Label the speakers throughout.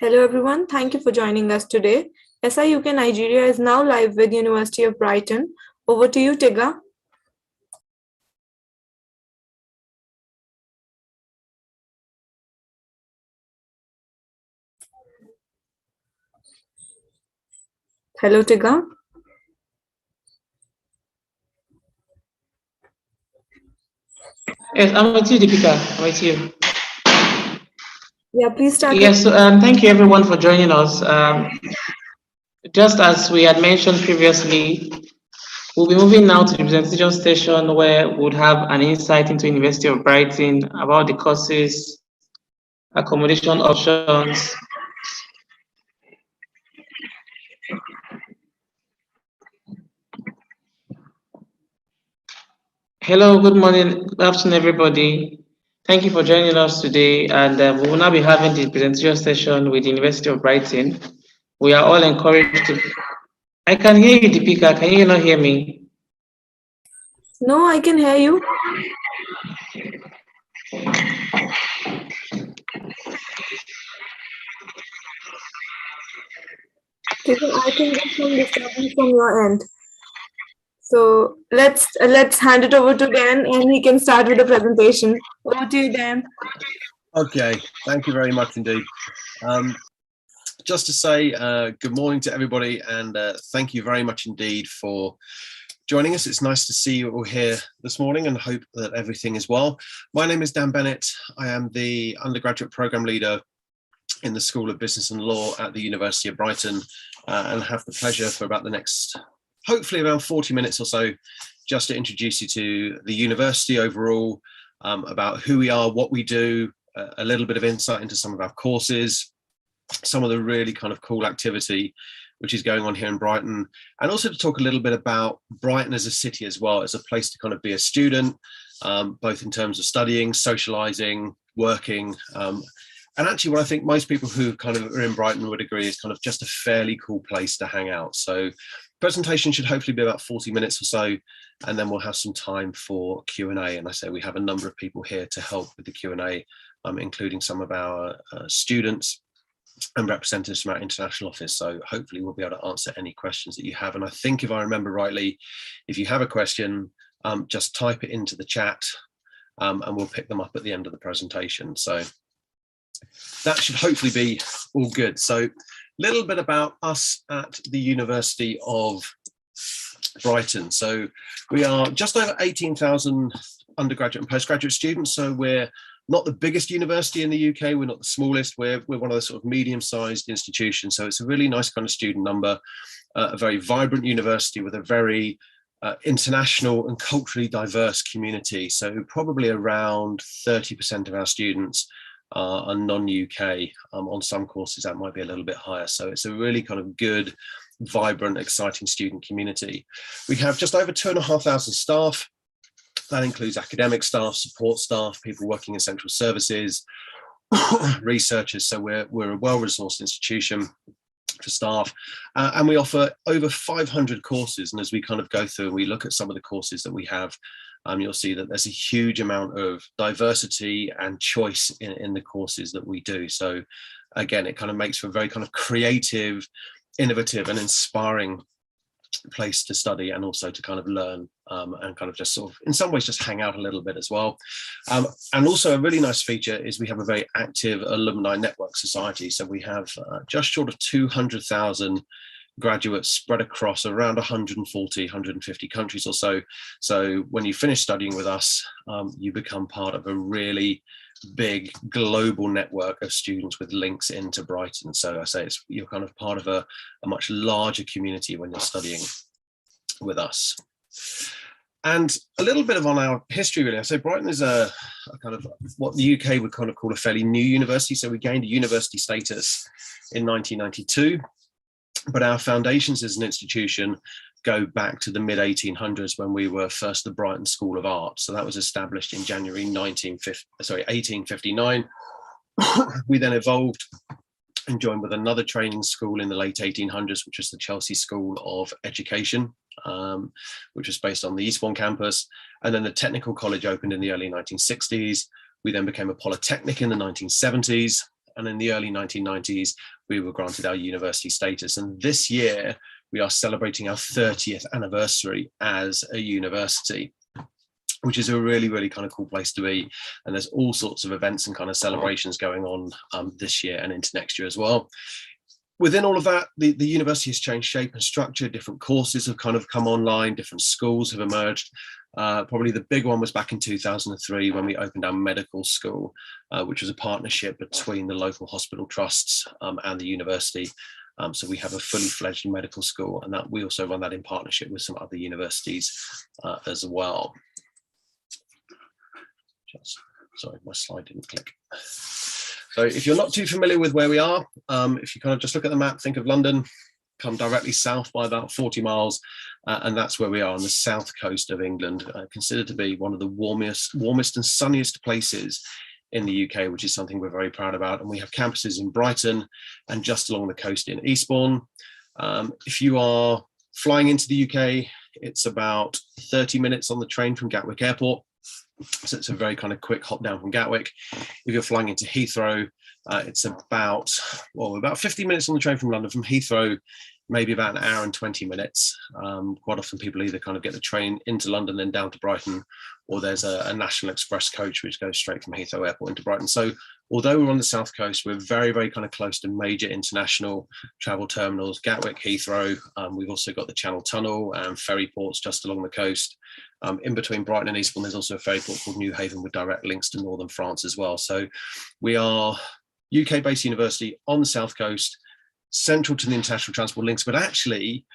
Speaker 1: Hello everyone, thank you for joining us today. SI UK Nigeria is now live with University of Brighton. Over to you, Tiga. Hello, Tiga.
Speaker 2: Yes, I'm with you, Deepika. I'm with you.
Speaker 1: Yeah, please start.
Speaker 2: Yes, thank you everyone for joining us. Just as we had mentioned previously, we'll be moving now to the presentation station where we'll have an insight into University of Brighton about the courses, accommodation options. Hello, good morning, good afternoon, everybody. Thank you for joining us today, and we will now be having the presentation session with the University of Brighton. We are all encouraged to. I can hear you, Deepika. Can you not hear me?
Speaker 1: No, I can hear you. I think there's some disturbance from your end. So let's hand it over to Dan, and he can start with the presentation. Over to you, Dan.
Speaker 3: Okay, thank you very much indeed. Just to say good morning to everybody, and thank you very much indeed for joining us. It's nice to see you all here this morning and hope that everything is well. My name is Dan Bennett. I am the undergraduate program leader in the School of Business and Law at the University of Brighton, and have the pleasure for about the next, hopefully around 40 minutes or so, just to introduce you to the university overall, about who we are, what we do, a little bit of insight into some of our courses, some of the really kind of cool activity which is going on here in Brighton, and also to talk a little bit about Brighton as a city as well, as a place to kind of be a student, both in terms of studying, socializing, working, and actually what I think most people who kind of are in Brighton would agree is kind of just a fairly cool place to hang out. So presentation should hopefully be about 40 minutes or so, and then we'll have some time for Q&A. And I say we have a number of people here to help with the Q&A, including some of our students and representatives from our international office. So hopefully we'll be able to answer any questions that you have. And I think if I remember rightly, if you have a question, just type it into the chat, and we'll pick them up at the end of the presentation. So that should hopefully be all good. So a little bit about us at the University of Brighton. So we are just over 18,000 undergraduate and postgraduate students. So we're not the biggest university in the UK. We're not the smallest. We're one of the sort of medium-sized institutions. So it's a really nice kind of student number, a very vibrant university with a very international and culturally diverse community. So probably around 30% of our students are non-UK. On some courses that might be a little bit higher. So it's a really kind of good, vibrant, exciting student community. We have just over 2,500 staff. That includes academic staff, support staff, people working in central services, researchers. So we're a well-resourced institution for staff, and we offer over 500 courses. And as we kind of go through and we look at some of the courses that we have, you'll see that there's a huge amount of diversity and choice in the courses that we do. So again, it kind of makes for a very kind of creative, innovative and inspiring place to study, and also to kind of learn, and kind of just sort of in some ways just hang out a little bit as well. And also a really nice feature is we have a very active alumni network society. So we have just short of 200,000 graduates spread across around 140, 150 countries or so. So when you finish studying with us, you become part of a really big global network of students with links into Brighton. So I say you're kind of part of a much larger community when you're studying with us. And a little bit of on our history, really. So Brighton is a kind of what the UK would kind of call a fairly new university. So we gained a university status in 1992, but our foundations as an institution go back to the mid-1800s when we were first the Brighton School of Art. So that was established in January 1859. We then evolved and joined with another training school in the late 1800s, which was the Chelsea School of Education, which was based on the Eastbourne campus. And then the Technical College opened in the early 1960s. We then became a polytechnic in the 1970s. And in the early 1990s, we were granted our university status. And this year, we are celebrating our 30th anniversary as a university, which is a really, really kind of cool place to be. And there's all sorts of events and kind of celebrations going on this year and into next year as well. Within all of that, the university has changed shape and structure. Different courses have kind of come online, different schools have emerged. Probably the big one was back in 2003 when we opened our medical school, which was a partnership between the local hospital trusts and the university. So we have a fully fledged medical school, and that we also run that in partnership with some other universities as well. Sorry, my slide didn't click. So if you're not too familiar with where we are, if you kind of just look at the map, think of London, come directly south by about 40 miles, and that's where we are on the south coast of England, considered to be one of the warmest and sunniest places in the UK, which is something we're very proud about. And we have campuses in Brighton and just along the coast in Eastbourne. If you are flying into the UK, it's about 30 minutes on the train from Gatwick Airport. So it's a very kind of quick hop down from Gatwick. If you're flying into Heathrow, it's about 50 minutes on the train from London. From Heathrow, maybe about an hour and 20 minutes. Quite often people either kind of get the train into London, then down to Brighton, or there's a National Express coach which goes straight from Heathrow Airport into Brighton. So although we're on the south coast, we're very, very kind of close to major international travel terminals, Gatwick, Heathrow. We've also got the Channel Tunnel and ferry ports just along the coast. In between Brighton and Eastbourne, there's also a ferry port called Newhaven with direct links to northern France as well. So we are UK-based university on the south coast, central to the international transport links, but actually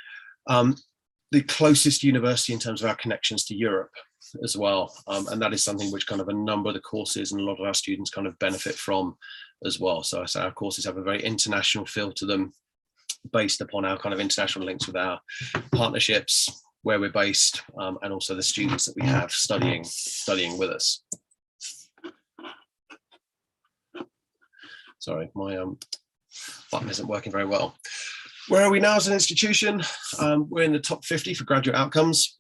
Speaker 3: the closest university in terms of our connections to Europe as well. And that is something which kind of a number of the courses and a lot of our students kind of benefit from as well. So our courses have a very international feel to them based upon our kind of international links with our partnerships, where we're based, and also the students that we have studying with us. Sorry, my button isn't working very well. Where are we now as an institution? We're in the top 50 for graduate outcomes.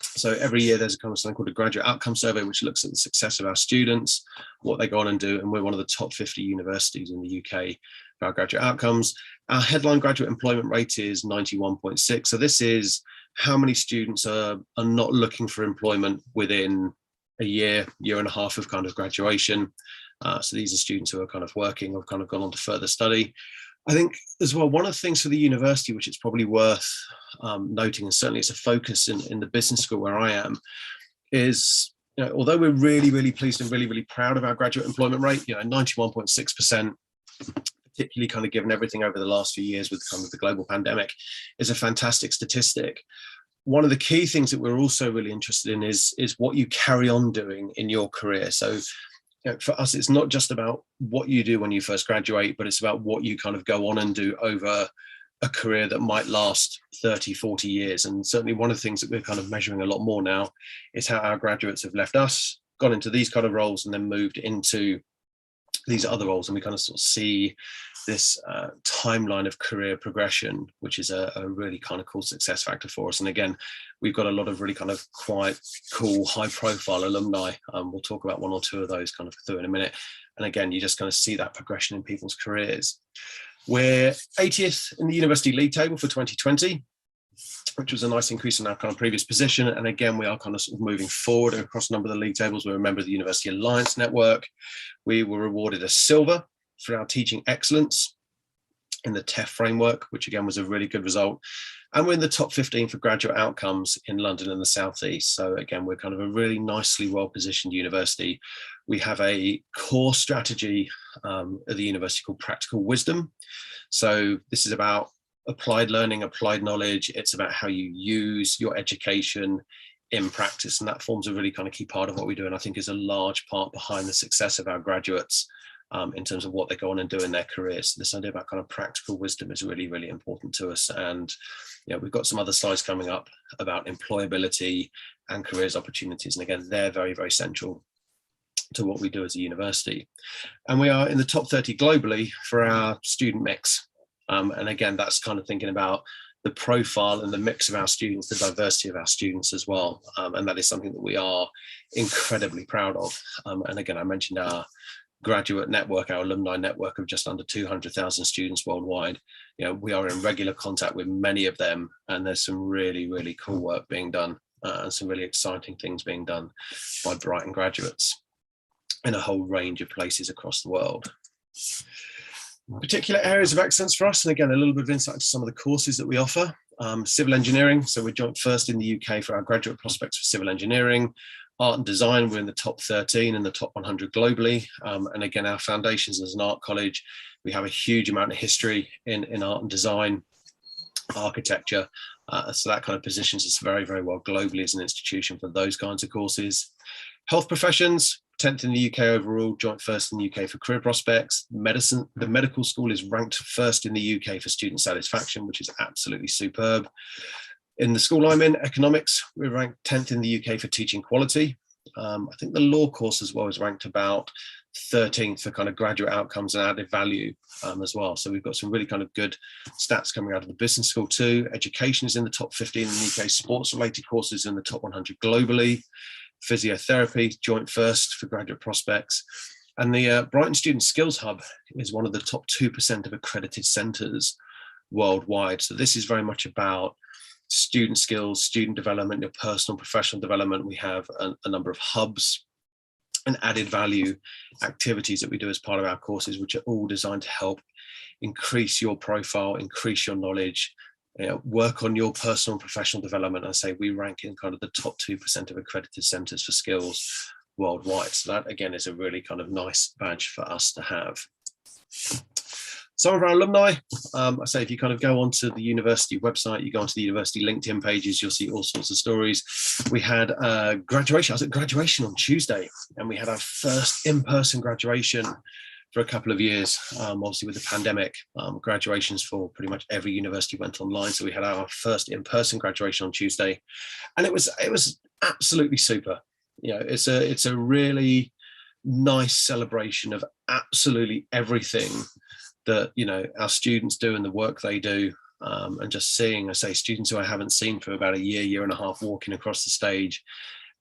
Speaker 3: So every year there's a kind of something called a graduate outcome survey, which looks at the success of our students, what they go on and do, and we're one of the top 50 universities in the UK for our graduate outcomes. Our headline graduate employment rate is 91.6. So this is how many students are not looking for employment within a year and a half of kind of graduation. So these are students who are kind of working or kind of gone on to further study. I think as well, one of the things for the university, which it's probably worth noting, and certainly it's a focus in the business school where I am, is, you know, although we're really, really pleased and really, really proud of our graduate employment rate, 91.6%, particularly kind of given everything over the last few years with kind of the global pandemic, is a fantastic statistic. One of the key things that we're also really interested in is what you carry on doing in your career. So for us, it's not just about what you do when you first graduate, but it's about what you kind of go on and do over a career that might last 30, 40 years. And certainly one of the things that we're kind of measuring a lot more now is how our graduates have left us, gone into these kind of roles, and then moved into these other roles. And we kind of sort of see this timeline of career progression, which is a really kind of cool success factor for us. And again, we've got a lot of really kind of quite cool, high profile alumni. We'll talk about one or two of those kind of through in a minute. And again, you just kind of see that progression in people's careers. We're 80th in the university league table for 2020, which was a nice increase in our kind of previous position. And again, we are kind of sort of moving forward across a number of the league tables. We're a member of the University Alliance Network. We were awarded a silver for our teaching excellence in the TEF framework, which again was a really good result. And we're in the top 15 for graduate outcomes in London and the South East. So again, we're kind of a really nicely well-positioned university. We have a core strategy at the university called Practical Wisdom. So this is about applied learning, applied knowledge. It's about how you use your education in practice. And that forms a really kind of key part of what we do. And I think is a large part behind the success of our graduates in terms of what they go on and do in their careers. So this idea about kind of practical wisdom is really, really important to us. And we've got some other slides coming up about employability and careers opportunities. And again, they're very, very central to what we do as a university. And we are in the top 30 globally for our student mix. And again, that's kind of thinking about the profile and the mix of our students, the diversity of our students as well. And that is something that we are incredibly proud of. And again, I mentioned our graduate network, our alumni network of just under 200,000 students worldwide. We are in regular contact with many of them, and there's some really, really cool work being done and some really exciting things being done by Brighton graduates in a whole range of places across the world. Particular areas of excellence for us, and again, a little bit of insight into some of the courses that we offer. Civil engineering, so we're joint first in the UK for our graduate prospects for civil engineering. Art and design, we're in the top 13 and the top 100 globally. And again, our foundations as an art college, we have a huge amount of history in art and design, architecture. So that kind of positions us very, very well globally as an institution for those kinds of courses. Health professions, 10th in the UK overall, joint first in the UK for career prospects. Medicine, the medical school is ranked first in the UK for student satisfaction, which is absolutely superb. In the school I'm in, economics, we're ranked 10th in the UK for teaching quality. I think the law course as well is ranked about 13th for kind of graduate outcomes and added value as well. So we've got some really kind of good stats coming out of the business school too. Education is in the top 15 in the UK, sports related courses in the top 100 globally. Physiotherapy, joint first for graduate prospects. And the Brighton Student Skills Hub is one of the top 2% of accredited centres worldwide. So this is very much about student skills, student development, your personal, professional development. We have a number of hubs and added value activities that we do as part of our courses, which are all designed to help increase your profile, increase your knowledge, work on your personal and professional development. I say we rank in kind of the top 2% of accredited centres for skills worldwide. So that again is a really kind of nice badge for us to have. Some of our alumni, I say if you kind of go onto the university website, you go onto the university LinkedIn pages, you'll see all sorts of stories. We had graduation. I was at graduation on Tuesday, and we had our first in-person graduation for a couple of years. Obviously with the pandemic, graduations for pretty much every university went online. So we had our first in-person graduation on Tuesday, and it was absolutely super. It's a really nice celebration of absolutely everything that our students do and the work they do, and just seeing, I say, students who I haven't seen for about a year and a half walking across the stage,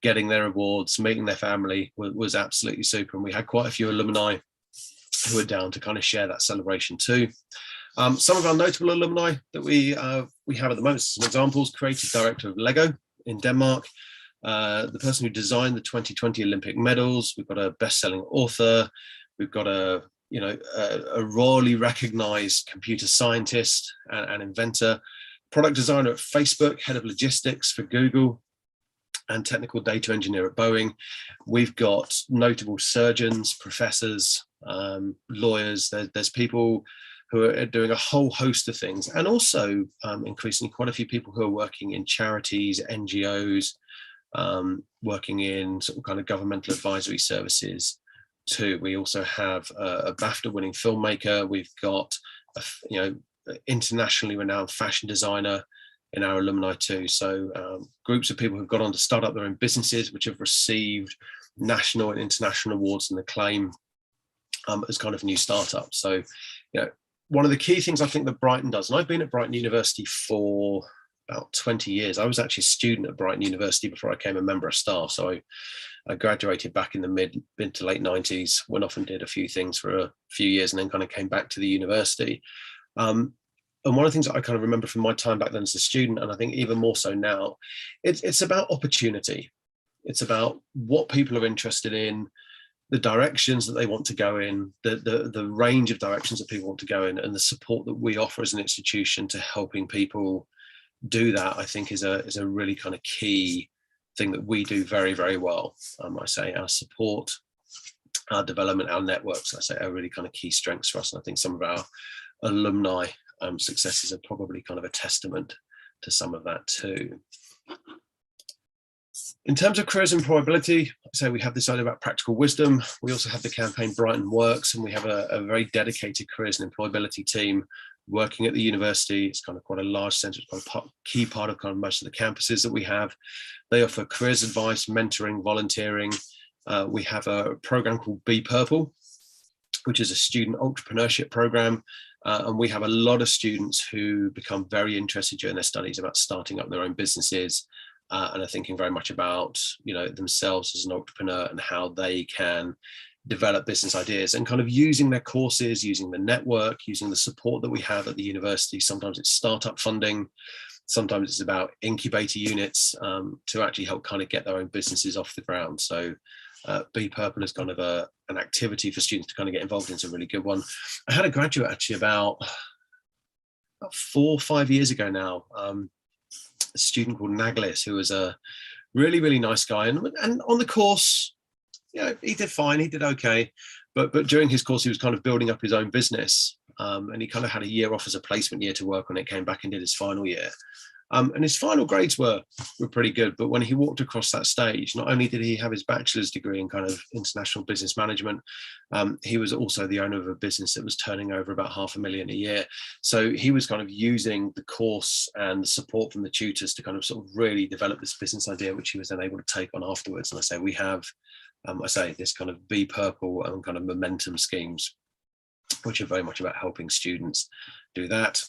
Speaker 3: getting their awards, meeting their family was absolutely super. And we had quite a few alumni who were down to kind of share that celebration too. Some of our notable alumni that we have at the moment, some examples: creative director of Lego in Denmark, the person who designed the 2020 Olympic medals. We've got a best-selling author. We've got a royally recognized computer scientist and inventor, product designer at Facebook, head of logistics for Google, and technical data engineer at Boeing. We've got notable surgeons, professors, lawyers. There's people who are doing a whole host of things, and also increasingly quite a few people who are working in charities, NGOs, working in sort of kind of governmental advisory services too. We also have a BAFTA winning filmmaker. We've got internationally renowned fashion designer in our alumni too. So groups of people who've gone on to start up their own businesses, which have received national and international awards and acclaim as kind of new startups. So one of the key things I think that Brighton does, and I've been at Brighton University for about 20 years. I was actually a student at Brighton University before I became a member of staff. So I graduated back in the mid to late 90s, went off and did a few things for a few years, and then kind of came back to the university. And one of the things that I kind of remember from my time back then as a student, and I think even more so now, it's about opportunity. It's about what people are interested in, the directions that they want to go in, the range of directions that people want to go in, and the support that we offer as an institution to helping people do that, I think is a really kind of key thing that we do very, very well. I say our support, our development, our networks, I say are really kind of key strengths for us. And I think some of our alumni successes are probably kind of a testament to some of that too. In terms of careers and employability, so we have this idea about practical wisdom. We also have the campaign Brighton Works, and we have a very dedicated careers and employability team working at the university. It's kind of quite a large centre, it's quite a key part of kind of most of the campuses that we have. They offer careers advice, mentoring, volunteering. We have a program called Be Purple, which is a student entrepreneurship program. And we have a lot of students who become very interested during their studies about starting up their own businesses and are thinking very much about themselves as an entrepreneur and how they can develop business ideas, and kind of using their courses, using the network, using the support that we have at the university. Sometimes it's startup funding, sometimes it's about incubator units, to actually help kind of get their own businesses off the ground. So Be Purple is kind of an activity for students to kind of get involved in. It's a really good one. I had a graduate actually about 4 or 5 years ago now, a student called Naglis, who was a really, really nice guy. And on the course, he did fine, he did okay. But during his course, he was kind of building up his own business. And he kind of had a year off as a placement year to work on it, came back and did his final year. And his final grades were pretty good. But when he walked across that stage, not only did he have his bachelor's degree in kind of international business management, he was also the owner of a business that was turning over about $500,000 a year. So he was kind of using the course and the support from the tutors to kind of sort of really develop this business idea, which he was then able to take on afterwards. And I say we have, this kind of Be Purple and kind of momentum schemes, which are very much about helping students do that.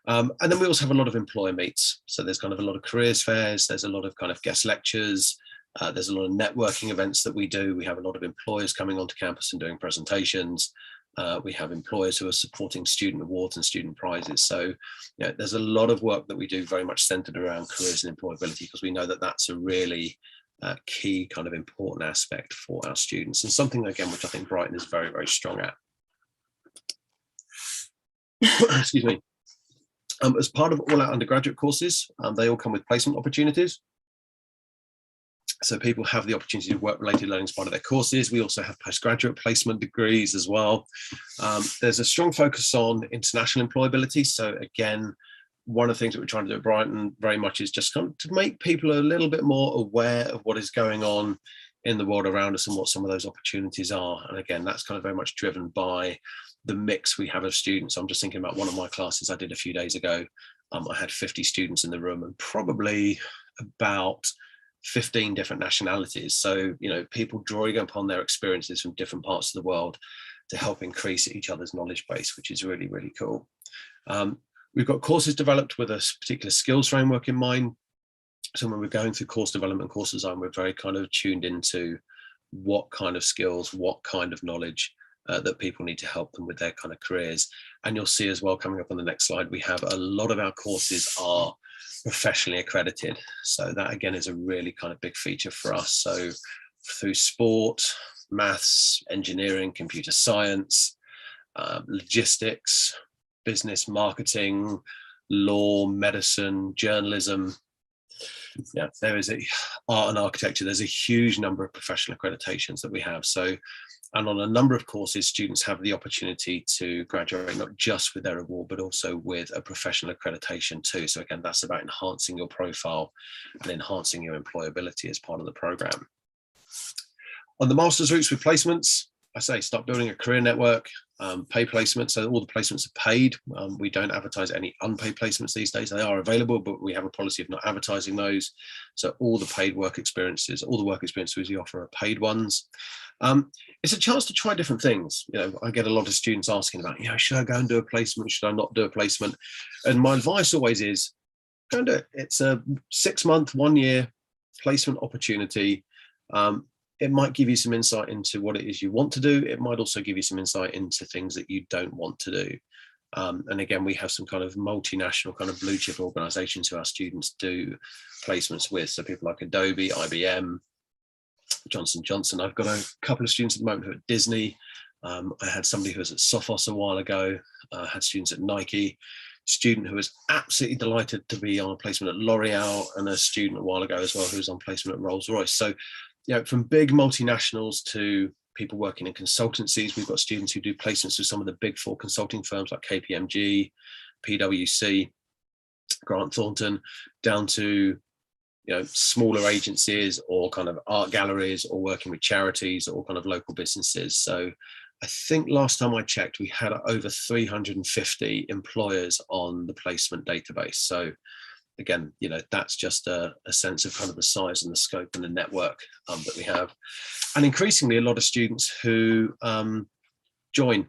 Speaker 3: And then we also have a lot of employer meets. So there's kind of a lot of careers fairs, there's a lot of kind of guest lectures, there's a lot of networking events that we do. We have a lot of employers coming onto campus and doing presentations. We have employers who are supporting student awards and student prizes. So there's a lot of work that we do very much centered around careers and employability, because we know that that's a really key kind of important aspect for our students, and something again which I think Brighton is very, very strong at. Excuse me. As part of all our undergraduate courses, they all come with placement opportunities. So people have the opportunity to work-related learning as part of their courses. We also have postgraduate placement degrees as well. There's a strong focus on international employability. So again, one of the things that we're trying to do at Brighton very much is just kind of to make people a little bit more aware of what is going on in the world around us and what some of those opportunities are. And again, that's kind of very much driven by the mix we have of students. I'm just thinking about one of my classes I did a few days ago. I had 50 students in the room and probably about 15 different nationalities. So, people drawing upon their experiences from different parts of the world to help increase each other's knowledge base, which is really, really cool. We've got courses developed with a particular skills framework in mind. So when we're going through course development, course design, we're very kind of tuned into what kind of skills, what kind of knowledge that people need to help them with their kind of careers. And you'll see as well, coming up on the next slide, we have a lot of our courses are professionally accredited. So that again is a really kind of big feature for us. So through sport, maths, engineering, computer science, logistics, business, marketing, law, medicine, journalism. There is art and architecture. There's a huge number of professional accreditations that we have. So, and on a number of courses, students have the opportunity to graduate not just with their award, but also with a professional accreditation too. So again, that's about enhancing your profile and enhancing your employability as part of the program. On the master's routes with placements, I say start building a career network, pay placements. So all the placements are paid. We don't advertise any unpaid placements these days. They are available, but we have a policy of not advertising those. So all the paid work experiences, all the work experiences we offer are paid ones. It's a chance to try different things. I get a lot of students asking about, should I go and do a placement? Should I not do a placement? And my advice always is, go and do it. It's a 6-month, 1 year placement opportunity. It might give you some insight into what it is you want to do. It might also give you some insight into things that you don't want to do. And again, we have some kind of multinational kind of blue chip organizations who our students do placements with. So people like Adobe, IBM, Johnson & Johnson. I've got a couple of students at the moment who are at Disney. I had somebody who was at Sophos a while ago. I had students at Nike. Student who was absolutely delighted to be on a placement at L'Oreal, and a student a while ago as well who was on placement at Rolls-Royce. So from big multinationals to people working in consultancies, we've got students who do placements with some of the big 4 consulting firms like KPMG, PwC, Grant Thornton, down to smaller agencies or kind of art galleries or working with charities or kind of local businesses. So I think last time I checked, we had over 350 employers on the placement database. So again, that's just a sense of kind of the size and the scope and the network that we have. And increasingly, a lot of students who join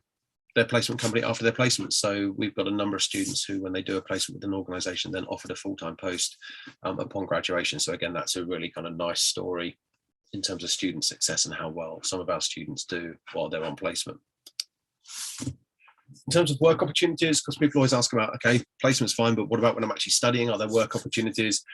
Speaker 3: their placement company after their placement. So we've got a number of students who, when they do a placement with an organization, then offered a full-time post upon graduation. So again, that's a really kind of nice story in terms of student success and how well some of our students do while they're on placement. In terms of work opportunities, because people always ask about, okay, placement's fine, but what about when I'm actually studying? Are there work opportunities?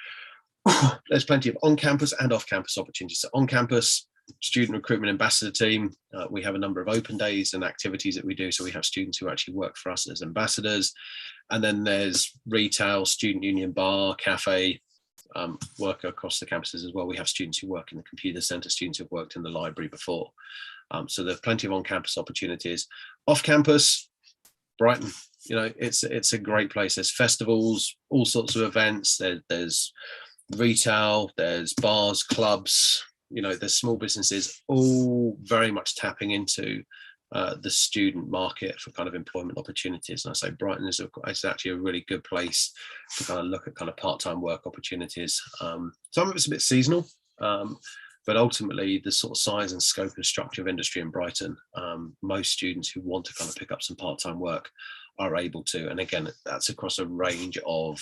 Speaker 3: There's plenty of on-campus and off-campus opportunities. So on-campus, student recruitment ambassador team, we have a number of open days and activities that we do. So we have students who actually work for us as ambassadors. And then there's retail, student union, bar, cafe, work across the campuses as well. We have students who work in the computer center, students who've worked in the library before. So there's plenty of on-campus opportunities. Off-campus, Brighton, you know, it's a great place. There's festivals, all sorts of events. There's retail, there's bars, clubs, you know, there's small businesses, all very much tapping into the student market for kind of employment opportunities. And I say Brighton is actually a really good place to kind of look at kind of part-time work opportunities. Some of it's a bit seasonal, but ultimately the sort of size and scope and structure of industry in Brighton, most students who want to kind of pick up some part-time work are able to. And again, that's across a range of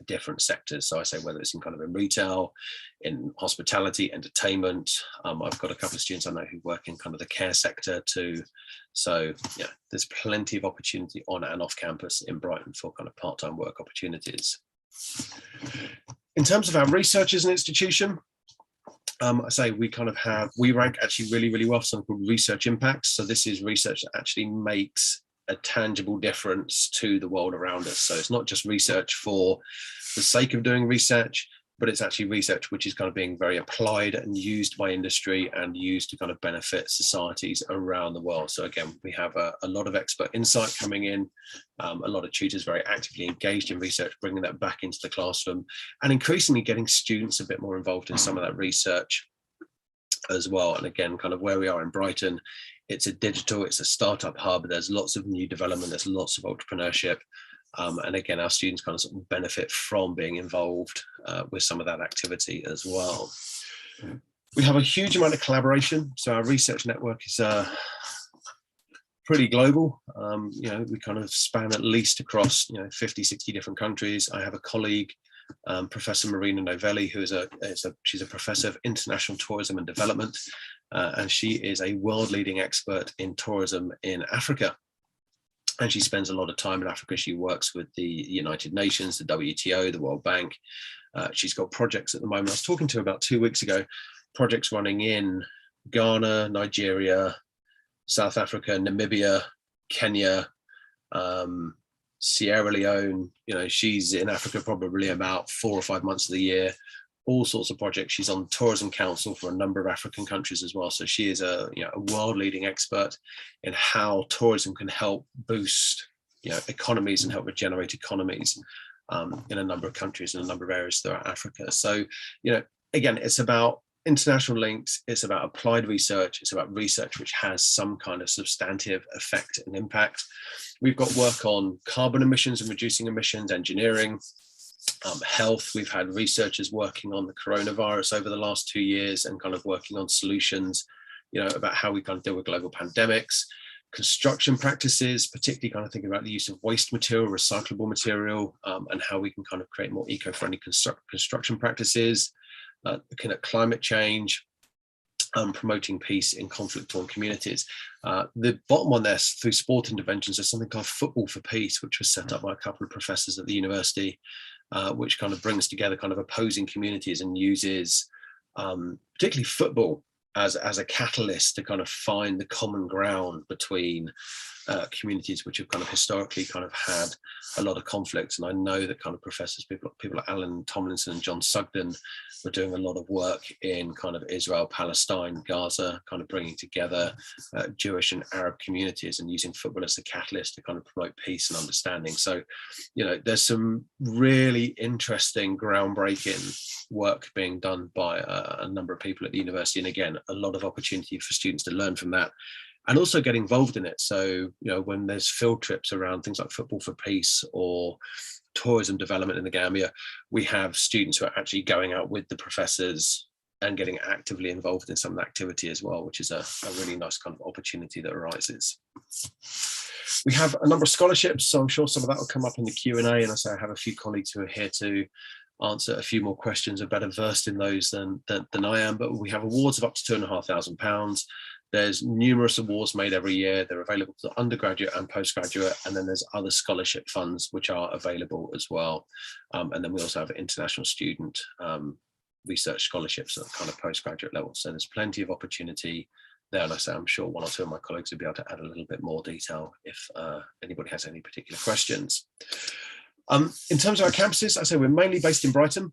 Speaker 3: different sectors. So I say whether it's in kind of in retail, in hospitality, entertainment. I've got a couple of students I know who work in kind of the care sector too. So yeah, there's plenty of opportunity on and off campus in Brighton for kind of part-time work opportunities. In terms of our research as an institution, I say we rank actually really, really well for something called research impact. So this is research that actually makes a tangible difference to the world around us. So it's not just research for the sake of doing research, but it's actually research which is kind of being very applied and used by industry and used to kind of benefit societies around the world. So again, we have a lot of expert insight coming in, a lot of tutors very actively engaged in research, bringing that back into the classroom and increasingly getting students a bit more involved in some of that research as well. And again, kind of where we are in Brighton, it's a startup hub. There's lots of new development. There's lots of entrepreneurship. And again, our students kind of, sort of benefit from being involved with some of that activity as well. We have a huge amount of collaboration. So our research network is pretty global. You know, we kind of span at least across, 50, 60 different countries. I have a colleague, Professor Marina Novelli, who she's a professor of international tourism and development. And she is a world-leading expert in tourism in Africa. And she spends a lot of time in Africa. She works with the United Nations, the WTO, the World Bank. She's got projects at the moment. I was talking to her about 2 weeks ago, projects running in Ghana, Nigeria, South Africa, Namibia, Kenya, Sierra Leone. She's in Africa probably about 4 or 5 months of the year. All sorts of projects. She's on Tourism Council for a number of African countries as well. So she is a world-leading expert in how tourism can help boost economies and help regenerate economies in a number of countries and a number of areas throughout Africa. So again, it's about international links. It's about applied research. It's about research which has some kind of substantive effect and impact. We've got work on carbon emissions and reducing emissions, engineering. Health, we've had researchers working on the coronavirus over the last 2 years and kind of working on solutions, about how we kind of deal with global pandemics. Construction practices, particularly kind of thinking about the use of waste material, recyclable material, and how we can kind of create more eco-friendly construction practices. Looking at climate change, promoting peace in conflict-torn communities. The bottom one there, through sport interventions, there's something called Football for Peace, which was set up by a couple of professors at the university, which kind of brings together kind of opposing communities and uses particularly football as a catalyst to kind of find the common ground between communities which have kind of historically kind of had a lot of conflicts. And I know that kind of professors, people like Alan Tomlinson and John Sugden, were doing a lot of work in kind of Israel, Palestine, Gaza, kind of bringing together Jewish and Arab communities and using football as a catalyst to kind of promote peace and understanding. So, there's some really interesting, groundbreaking work being done by a number of people at the university. And again, a lot of opportunity for students to learn from that and also get involved in it. So, when there's field trips around things like Football for Peace or tourism development in the Gambia, we have students who are actually going out with the professors and getting actively involved in some of the activity as well, which is a really nice kind of opportunity that arises. We have a number of scholarships, so I'm sure some of that will come up in the Q&A, and I say I have a few colleagues who are here to answer a few more questions, are better versed in those than I am. But we have awards of up to £2,500. There's numerous awards made every year. They're available to undergraduate and postgraduate. And then there's other scholarship funds which are available as well. And then we also have international student research scholarships at kind of postgraduate level. So there's plenty of opportunity there. And I say, I'm sure one or two of my colleagues will be able to add a little bit more detail if anybody has any particular questions. In terms of our campuses, I say we're mainly based in Brighton,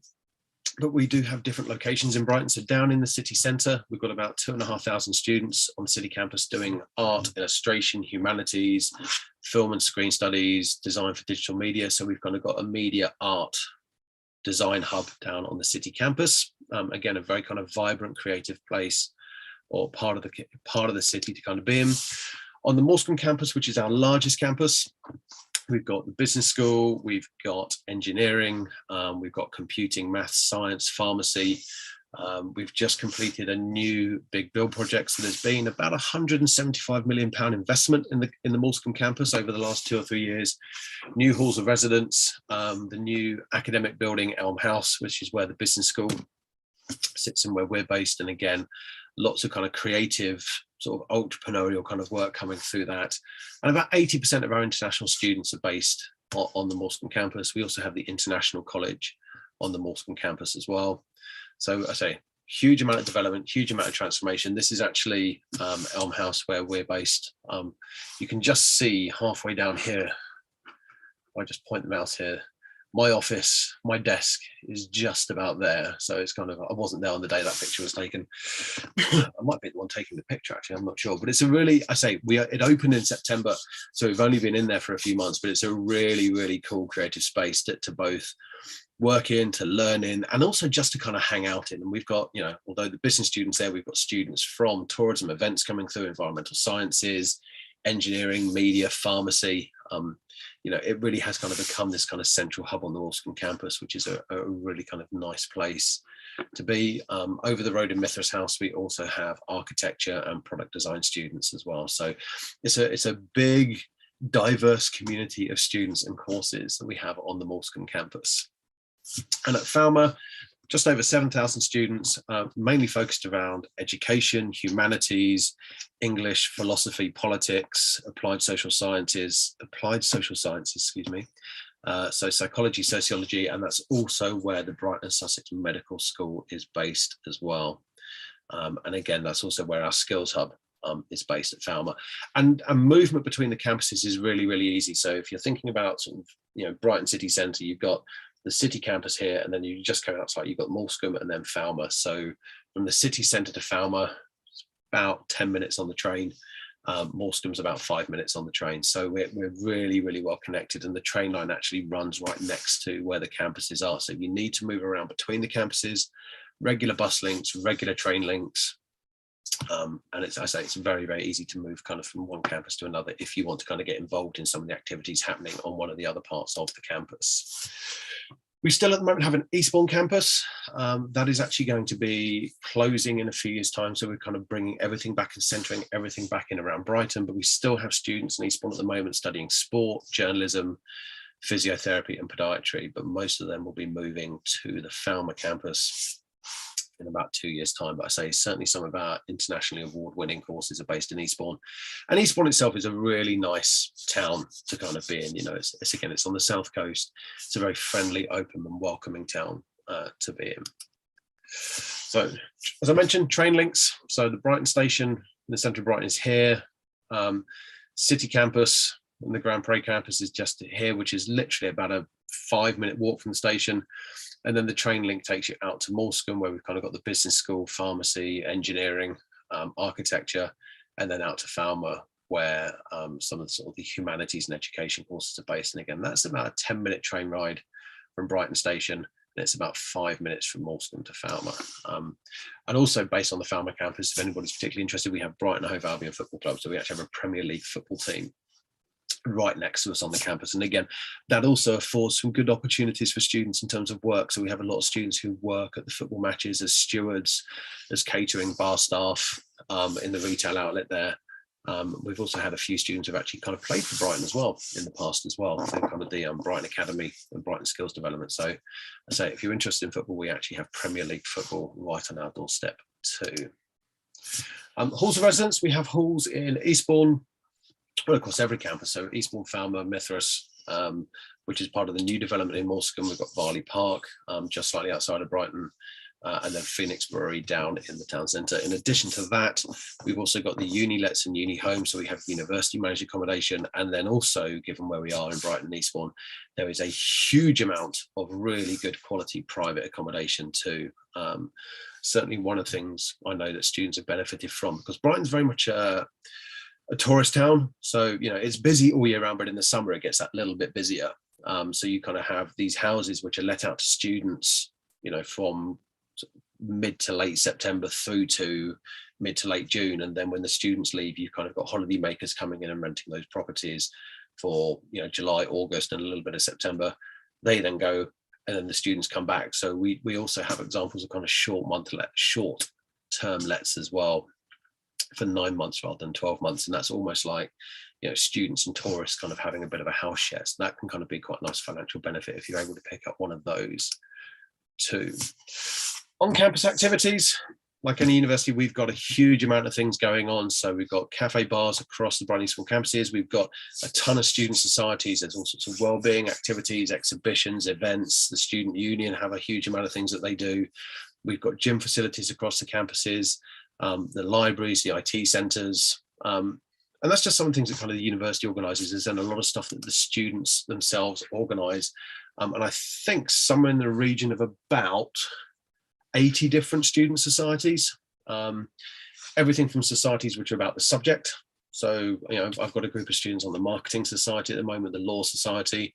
Speaker 3: but we do have different locations in Brighton. So down in the city centre, we've got about 2,500 students on the city campus doing art, illustration, humanities, film and screen studies, design for digital media. So we've kind of got a media art design hub down on the city campus. Again, a very kind of vibrant, creative place, or part of the city to kind of be in. On the Morecambe campus, which is our largest campus, we've got the business school, we've got engineering, we've got computing, maths, science, pharmacy. We've just completed a new big build project. So there's been about £175 million investment in the Morecambe campus over the last 2 or 3 years. New halls of residence, the new academic building, Elm House, which is where the business school sits and where we're based. And again, lots of kind of creative, sort of entrepreneurial kind of work coming through that. And about 80% of our international students are based on the Morecambe campus. We also have the International College on the Morecambe campus as well. So I say, huge amount of development, huge amount of transformation. This is actually Elm House where we're based. You can just see halfway down here, I just point the mouse here, my office, my desk is just about there. So it's kind of, I wasn't there on the day that picture was taken. I might be the one taking the picture, actually, I'm not sure. But it's a really, I say, it opened in September. So we've only been in there for a few months, but it's a really, really cool creative space to both work in, to learn in, and also just to kind of hang out in. And we've got, you know, although the business students there, we've got students from tourism, events coming through, environmental sciences, engineering, media, pharmacy. You know, it really has kind of become this kind of central hub on the Morecambe campus, which is a really kind of nice place to be. Over the road in Mithras House, we also have architecture and product design students as well. So it's a big, diverse community of students and courses that we have on the Morecambe campus. And at Falmer, just over 7,000 students, mainly focused around education, humanities, English, philosophy, politics, applied social sciences, excuse me. So psychology, sociology, and that's also where the Brighton and Sussex Medical School is based as well. And again, that's also where our skills hub is based at Falmer. And movement between the campuses is really, really easy. So if you're thinking about sort of, you know, Brighton city centre, you've got the city campus here, and then you just come outside, you've got Morecambe and then Falmer. So from the city centre to Falmer, it's about 10 minutes on the train. Morecambe's about 5 minutes on the train. So we're really, really well connected, and the train line actually runs right next to where the campuses are. So you need to move around between the campuses, regular bus links, regular train links. And it's, I say, it's very, very easy to move kind of from one campus to another if you want to kind of get involved in some of the activities happening on one of the other parts of the campus. We still at the moment have an Eastbourne campus that is actually going to be closing in a few years' time. So we're kind of bringing everything back and centering everything back in around Brighton, but we still have students in Eastbourne at the moment studying sport, journalism, physiotherapy and podiatry, but most of them will be moving to the Falmer campus in about 2 years' time. But I say certainly some of our internationally award-winning courses are based in Eastbourne, and Eastbourne itself is a really nice town to kind of be in. You know, it's again, it's on the south coast. It's a very friendly, open, and welcoming town to be in. So, as I mentioned, train links. So the Brighton station in the centre of Brighton is here. City campus and the Grand Pré campus is just here, which is literally about a 5-minute walk from the station. And then the train link takes you out to Morecambe, where we've kind of got the business school, pharmacy, engineering, architecture, and then out to Falmer, where some of the sort of the humanities and education courses are based. And again, that's about a 10-minute train ride from Brighton station, and it's about 5 minutes from Morecambe to Falmer. And also based on the Falmer campus, if anybody's particularly interested, we have Brighton Hove Albion Football Club. So we actually have a Premier League football team right next to us on the campus. And again, that also affords some good opportunities for students in terms of work. So we have a lot of students who work at the football matches as stewards, as catering, bar staff, in the retail outlet there. We've also had a few students who've actually kind of played for Brighton as well in the past as well. They're kind of the Brighton Academy and Brighton Skills Development. So I say, if you're interested in football, we actually have Premier League football right on our doorstep too. Halls of residence, we have halls in Eastbourne, well, of course, every campus. So Eastbourne, Falmer, Mithras, which is part of the new development in Morscombe. We've got Barley Park, just slightly outside of Brighton. And then Phoenix Brewery down in the town centre. In addition to that, we've also got the uni lets and uni homes. So we have university managed accommodation. And then also, given where we are in Brighton and Eastbourne, there is a huge amount of really good quality private accommodation too. Certainly one of the things I know that students have benefited from, because Brighton's very much a tourist town. So, you know, it's busy all year round, but in the summer it gets that little bit busier. So you kind of have these houses which are let out to students, you know, from mid to late September through to mid to late June, and then when the students leave, you've kind of got holiday makers coming in and renting those properties for, you know, July, August, and a little bit of September. They then go, and then the students come back. So we also have examples of kind of short term lets as well, for 9 months rather than 12 months, and that's almost like, you know, students and tourists kind of having a bit of a house share. So that can kind of be quite a nice financial benefit if you're able to pick up one of those too. On-campus activities, like any university, we've got a huge amount of things going on. So we've got cafe bars across the Brighton School campuses. We've got a ton of student societies. There's all sorts of wellbeing activities, exhibitions, events. The student union have a huge amount of things that they do. We've got gym facilities across the campuses, the libraries, the IT centres. And that's just some of the things that kind of the university organises. There's then a lot of stuff that the students themselves organise. And I think somewhere in the region of about 80 different student societies, everything from societies which are about the subject. So, you know, I've got a group of students on the marketing society at the moment, the law society,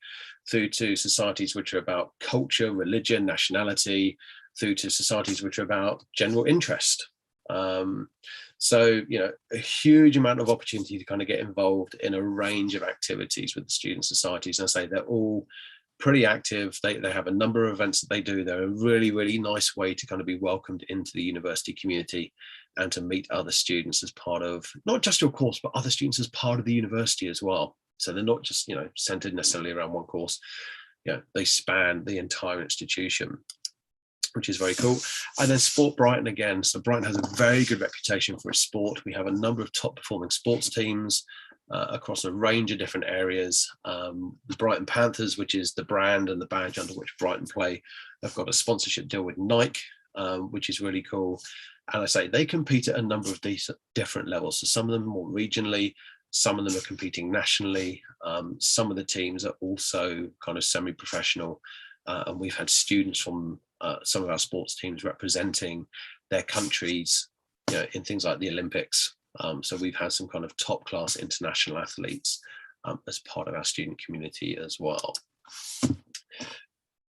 Speaker 3: through to societies which are about culture, religion, nationality, through to societies which are about general interest. So, you know, a huge amount of opportunity to kind of get involved in a range of activities with the student societies. And I say they're all pretty active. They have a number of events that they do. They're a really, really nice way to kind of be welcomed into the university community and to meet other students as part of not just your course, but other students as part of the university as well. So they're not just, you know, centered necessarily around one course. You know, they span the entire institution, which is very cool. And then Sport Brighton again. So Brighton has a very good reputation for its sport. We have a number of top performing sports teams across a range of different areas. The Brighton Panthers, which is the brand and the badge under which Brighton play, have got a sponsorship deal with Nike, which is really cool. And I say they compete at a number of different levels. So some of them more regionally, some of them are competing nationally. Some of the teams are also kind of semi-professional. And we've had students from some of our sports teams representing their countries, you know, in things like the Olympics. So we've had some kind of top class international athletes as part of our student community as well.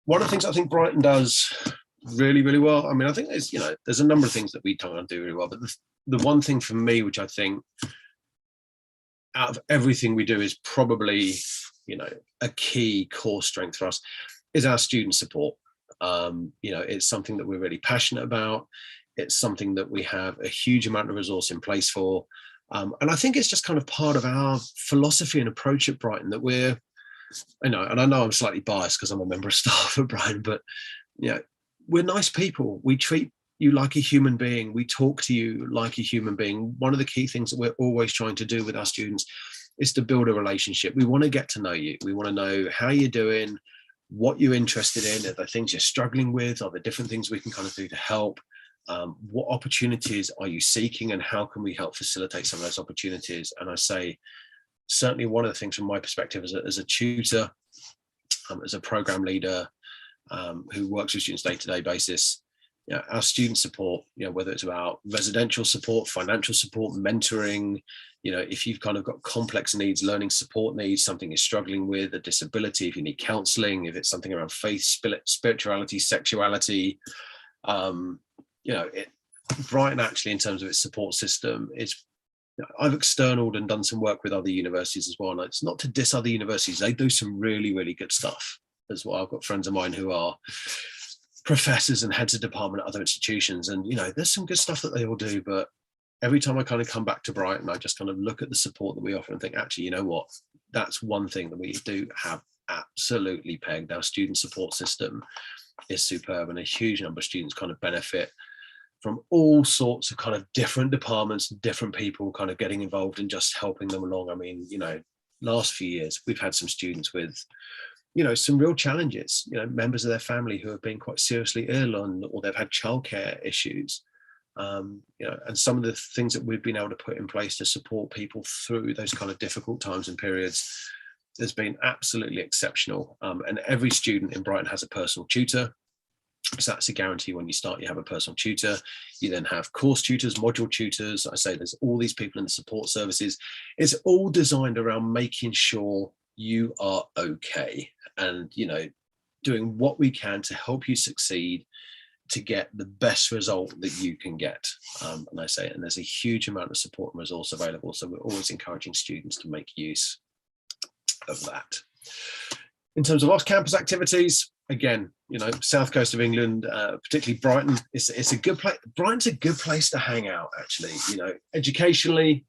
Speaker 3: One of the things I think Brighton does really, really well, I mean, I think there's, you know, there's a number of things that we don't do really well, but the one thing for me, which I think out of everything we do is probably, you know, a key core strength for us is our student support. You know, it's something that we're really passionate about. It's something that we have a huge amount of resource in place for. And I think it's just kind of part of our philosophy and approach at Brighton that we're, you know, and I know I'm slightly biased because I'm a member of staff at Brighton, but, you know, we're nice people. We treat you like a human being. We talk to you like a human being. One of the key things that we're always trying to do with our students is to build a relationship. We want to get to know you. We want to know how you're doing, what you're interested in, are there things you're struggling with, are there different things we can kind of do to help? What opportunities are you seeking and how can we help facilitate some of those opportunities? And I say, certainly one of the things from my perspective as a tutor, as a program leader who works with students day-to-day basis, you know, our student support, you know, whether it's about residential support, financial support, mentoring, you know, if you've kind of got complex needs, learning support needs, something you're struggling with, a disability, if you need counseling, if it's something around faith, spirituality, sexuality, you know, Brighton actually in terms of its support system is, you know, I've externaled and done some work with other universities as well. And it's not to diss other universities. They do some really, really good stuff as well. I've got friends of mine who are professors and heads of department at other institutions. And, you know, there's some good stuff that they all do, but every time I kind of come back to Brighton, I just kind of look at the support that we offer and think, actually, you know what, that's one thing that we do have absolutely pegged. Our student support system is superb, and a huge number of students kind of benefit from all sorts of kind of different departments, different people kind of getting involved and just helping them along. I mean, you know, last few years, we've had some students with, you know, some real challenges, you know, members of their family who have been quite seriously ill or they've had childcare issues. You know, and some of the things that we've been able to put in place to support people through those kind of difficult times and periods has been absolutely exceptional. And every student in Brighton has a personal tutor. So that's a guarantee. When you start, you have a personal tutor. You then have course tutors, module tutors. I say there's all these people in the support services. It's all designed around making sure you are okay and, you know, doing what we can to help you succeed, to get the best result that you can get. And I say, and there's a huge amount of support and resource available. So we're always encouraging students to make use of that. In terms of off-campus activities, again, you know, south coast of England, particularly Brighton, it's a good place. Brighton's a good place to hang out, actually. You know, educationally,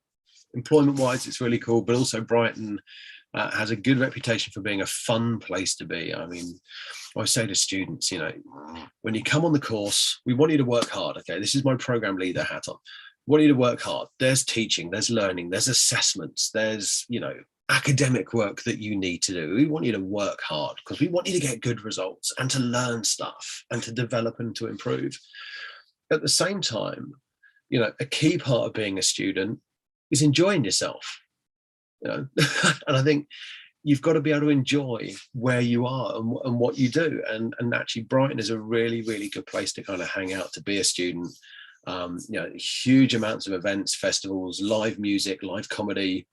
Speaker 3: employment-wise, it's really cool. But also, Brighton has a good reputation for being a fun place to be. I mean, I say to students, you know, when you come on the course, we want you to work hard. Okay, this is my program leader hat on. We want you to work hard. There's teaching, there's learning, there's assessments, there's, you know, academic work that you need to do. We want you to work hard because we want you to get good results and to learn stuff and to develop and to improve. At the same time, you know, a key part of being a student is enjoying yourself. You know, and I think you've got to be able to enjoy where you are and what you do. And actually, Brighton is a really, really good place to kind of hang out, to be a student. You know, huge amounts of events, festivals, live music, live comedy,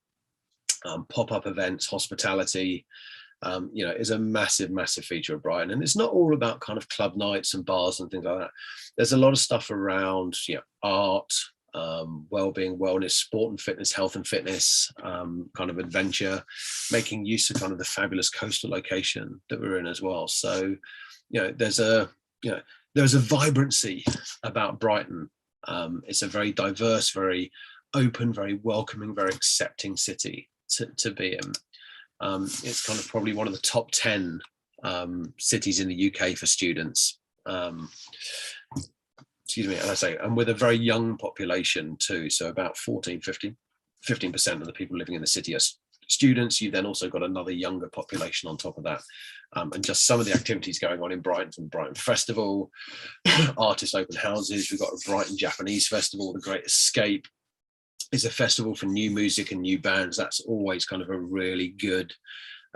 Speaker 3: pop-up events, hospitality, you know, is a massive, massive feature of Brighton. And it's not all about kind of club nights and bars and things like that. There's a lot of stuff around, you know, art, well-being, wellness, sport and fitness, health and fitness, kind of adventure, making use of kind of the fabulous coastal location that we're in as well. So, you know, there's a vibrancy about Brighton. It's a very diverse, very open, very welcoming, very accepting city to be in. It's kind of probably one of the top 10 cities in the UK for students. Excuse me, and I say, and with a very young population too. So about 15% of the people living in the city are students. You then also got another younger population on top of that. And just some of the activities going on in Brighton, from Brighton Festival, artist open houses. We've got a Brighton Japanese Festival, The Great Escape is a festival for new music and new bands. That's always kind of a really good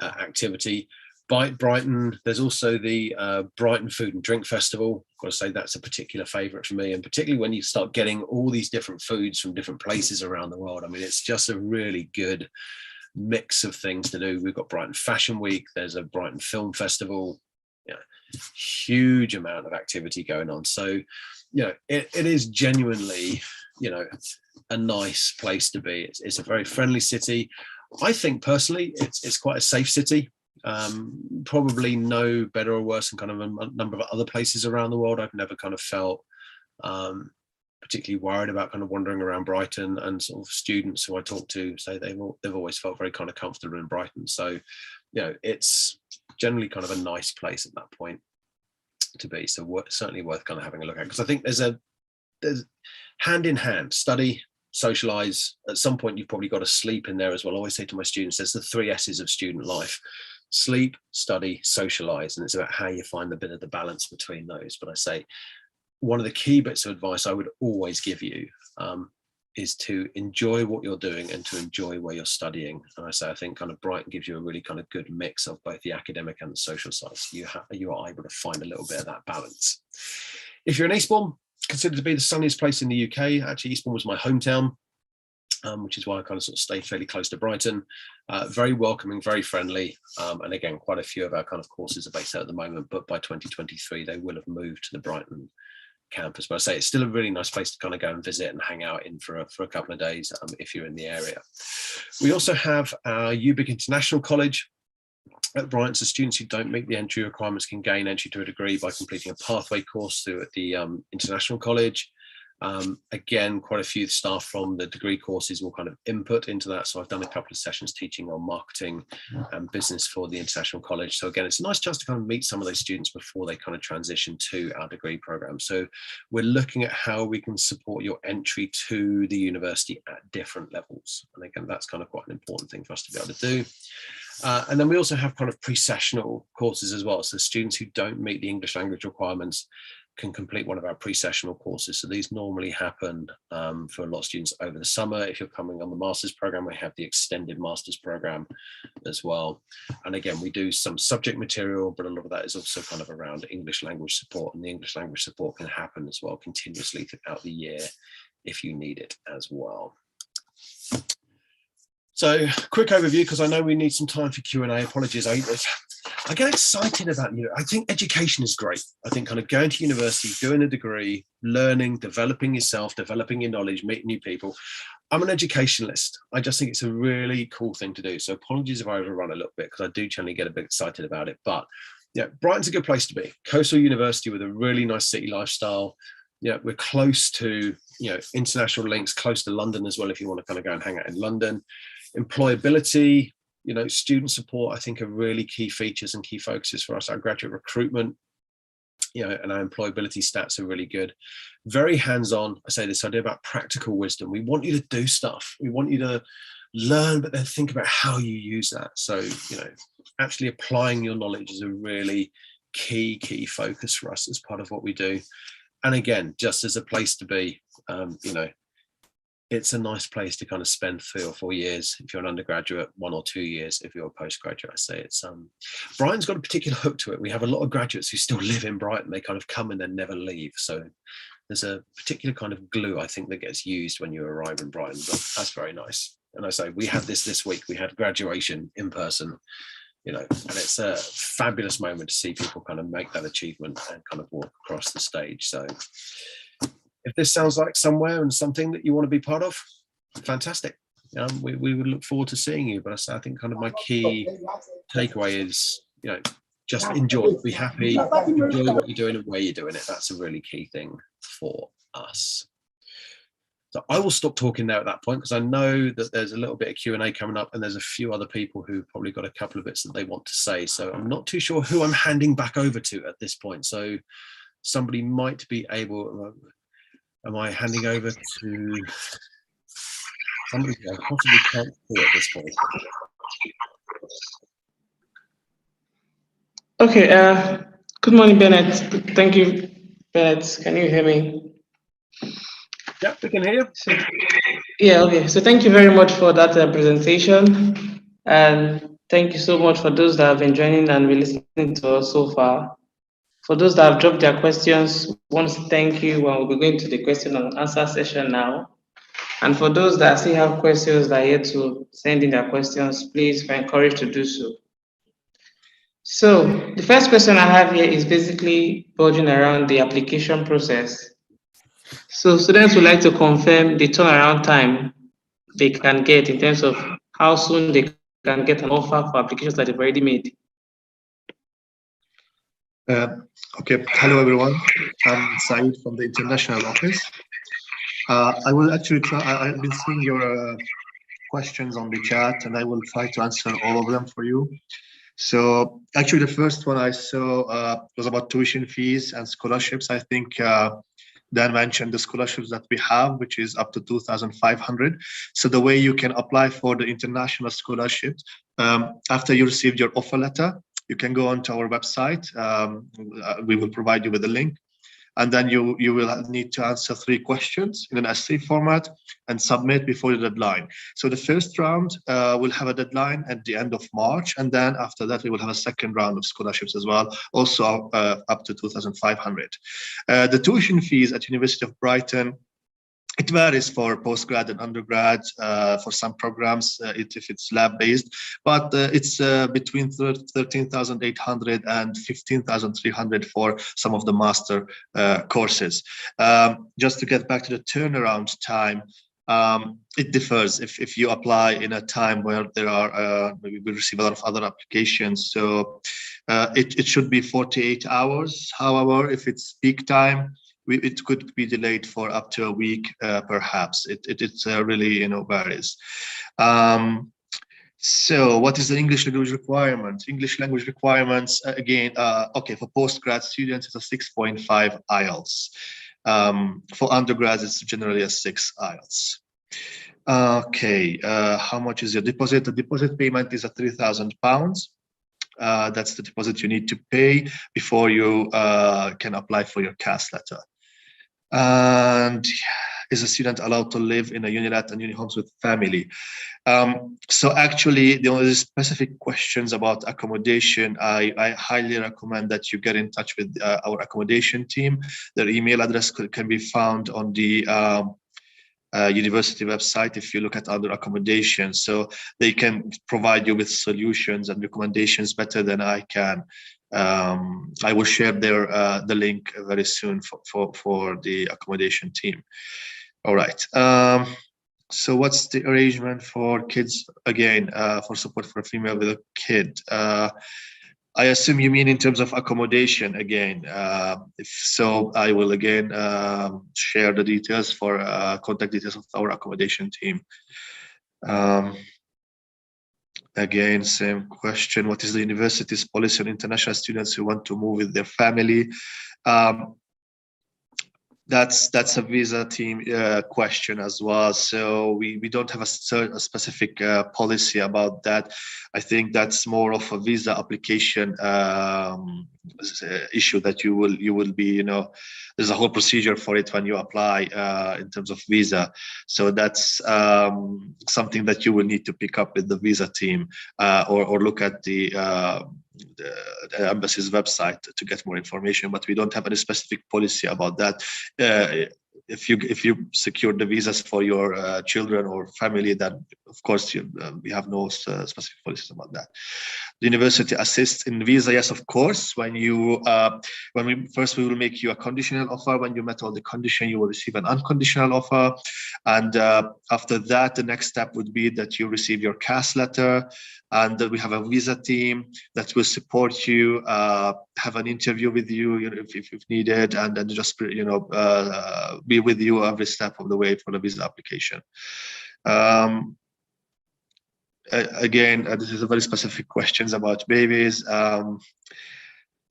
Speaker 3: activity. By Brighton, there's also the Brighton Food and Drink Festival. I've got to say that's a particular favourite for me, and particularly when you start getting all these different foods from different places around the world. I mean, it's just a really good mix of things to do. We've got Brighton Fashion Week. There's a Brighton Film Festival. Yeah, huge amount of activity going on. So, you know, it is genuinely, you know, a nice place to be. It's a very friendly city. I think personally, it's quite a safe city. Probably no better or worse than kind of a number of other places around the world. I've never kind of felt particularly worried about kind of wandering around Brighton, and sort of students who I talk to say they've always felt very kind of comfortable in Brighton. So, you know, it's generally kind of a nice place at that point to be. So certainly worth kind of having a look at, because I think there's hand in hand, study, socialize. At some point, you've probably got to sleep in there as well. I always say to my students, there's the 3 S's of student life: sleep, study, socialize. And it's about how you find a bit of the balance between those. But I say one of the key bits of advice I would always give you is to enjoy what you're doing and to enjoy where you're studying. And I say, I think kind of Brighton gives you a really kind of good mix of both the academic and the social side. So you are able to find a little bit of that balance. If you're in Eastbourne, considered to be the sunniest place in the UK. Actually, Eastbourne was my hometown, which is why I kind of sort of stayed fairly close to Brighton. Very welcoming, very friendly. And again, quite a few of our kind of courses are based there at the moment, but by 2023, they will have moved to the Brighton campus. But I say it's still a really nice place to kind of go and visit and hang out in for a couple of days if you're in the area. We also have our UBIC International College at Brighton, so students who don't meet the entry requirements can gain entry to a degree by completing a pathway course through at the International College. Again, quite a few staff from the degree courses will kind of input into that. So I've done a couple of sessions teaching on marketing and business for the International College. So again, it's a nice chance to kind of meet some of those students before they kind of transition to our degree program. So we're looking at how we can support your entry to the university at different levels. And again, that's kind of quite an important thing for us to be able to do. And then we also have kind of pre-sessional courses as well. So students who don't meet the English language requirements can complete one of our pre-sessional courses. So these normally happen for a lot of students over the summer. If you're coming on the master's program, we have the extended master's program as well. And again, we do some subject material, but a lot of that is also kind of around English language support, and the English language support can happen as well continuously throughout the year if you need it as well. So quick overview, because I know we need some time for Q&A. Apologies. I get excited about, I think education is great. I think kind of going to university, doing a degree, learning, developing yourself, developing your knowledge, meeting new people. I'm an educationalist. I just think it's a really cool thing to do. So apologies if I overrun a little bit, because I do generally get a bit excited about it. But yeah, Brighton's a good place to be. Coastal university with a really nice city lifestyle. Yeah, we're close to, international links, close to London as well, if you want to kind of go and hang out in London. Employability, student support, I think, are really key features and key focuses for us. Our graduate recruitment, and our employability stats are really good. Very hands-on. I say this idea about practical wisdom. We want you to do stuff. We want you to learn, but then think about how you use that. So, actually applying your knowledge is a really key focus for us as part of what we do. And again, just as a place to be, it's a nice place to kind of spend 3 or 4 years if you're an undergraduate, 1 or 2 years if you're a postgraduate. I say it's Brighton's got a particular hook to it. We have a lot of graduates who still live in Brighton. They kind of come and then never leave. So there's a particular kind of glue, I think, that gets used when you arrive in Brighton. But that's very nice. And I say we had this week. We had graduation in person, and it's a fabulous moment to see people kind of make that achievement and kind of walk across the stage. So if this sounds like somewhere and something that you want to be part of, fantastic. We would look forward to seeing you. But I think kind of my key takeaway is, just enjoy, be happy, enjoy what you're doing and where you're doing it. That's a really key thing for us. So I will stop talking now at that point, because I know that there's a little bit of Q&A coming up, and there's a few other people who probably got a couple of bits that they want to say. So I'm not too sure who I'm handing back over to at this point. So somebody might be able... Am I handing over to somebody who I possibly can't see at this point?
Speaker 2: Okay. Good morning, Bennett. Thank you, Bennett. Can you hear me?
Speaker 3: Yeah, we can hear you.
Speaker 2: Yeah. Okay. So thank you very much for that presentation, and thank you so much for those that have been joining and been listening to us so far. For those that have dropped their questions, want to thank you. We'll be going to the question and answer session now. And for those that still have questions that are yet to send in their questions, please be encouraged to do so. So the first question I have here is basically bulging around the application process. So students would like to confirm the turnaround time they can get in terms of how soon they can get an offer for applications that they've already made.
Speaker 4: Okay, hello everyone. I'm Saeed from the international office. I will actually try. I've been seeing your questions on the chat, and I will try to answer all of them for you. So actually, the first one I saw was about tuition fees and scholarships. I think Dan mentioned the scholarships that we have, which is up to 2,500. So the way you can apply for the international scholarships, after you received your offer letter, you can go onto our website. We will provide you with a link. And then you will need to answer 3 questions in an essay format and submit before the deadline. So the first round will have a deadline at the end of March. And then after that, we will have a second round of scholarships as well, also up to 2,500. The tuition fees at University of Brighton, it varies for postgrad and undergrad, for some programs, if it's lab-based, but it's between 13,800 and 15,300 for some of the master courses. Just to get back to the turnaround time, it differs if you apply in a time where there are, maybe we receive a lot of other applications. So it should be 48 hours. However, if it's peak time, it could be delayed for up to a week, perhaps. It really varies. So what is the English language requirement? English language requirements, again, okay, for postgrad students, it's a 6.5 IELTS. For undergrads, it's generally a 6 IELTS. Okay, how much is your deposit? The deposit payment is £3,000. That's the deposit you need to pay before you can apply for your CAS letter. And is a student allowed to live in a unilat and unihomes with family? So actually, the only specific questions about accommodation, I highly recommend that you get in touch with our accommodation team. Their email address can be found on the university website if you look at other accommodations. So they can provide you with solutions and recommendations better than I can. I will share the link very soon for the accommodation team. All right. So what's the arrangement for kids, again, for support for a female with a kid? I assume you mean in terms of accommodation again. If so, I will again share the details for contact details of our accommodation team. Again, same question. What is the university's policy on international students who want to move with their family? That's a visa team question as well. So we don't have a specific policy about that. I think that's more of a visa application issue that you will be, there's a whole procedure for it when you apply in terms of visa. So that's something that you will need to pick up with the visa team or look at the embassy's website to get more information, but we don't have any specific policy about that. If you secure the visas for your children or family, then of course we have no specific policies about that. The university assists in visa, yes, of course. When we will make you a conditional offer. When you met all the conditions, you will receive an unconditional offer, and after that, the next step would be that you receive your CAS letter. And we have a visa team that will support you, have an interview with you, if needed, and then just be with you every step of the way for the visa application. Again, this is a very specific questions about babies. I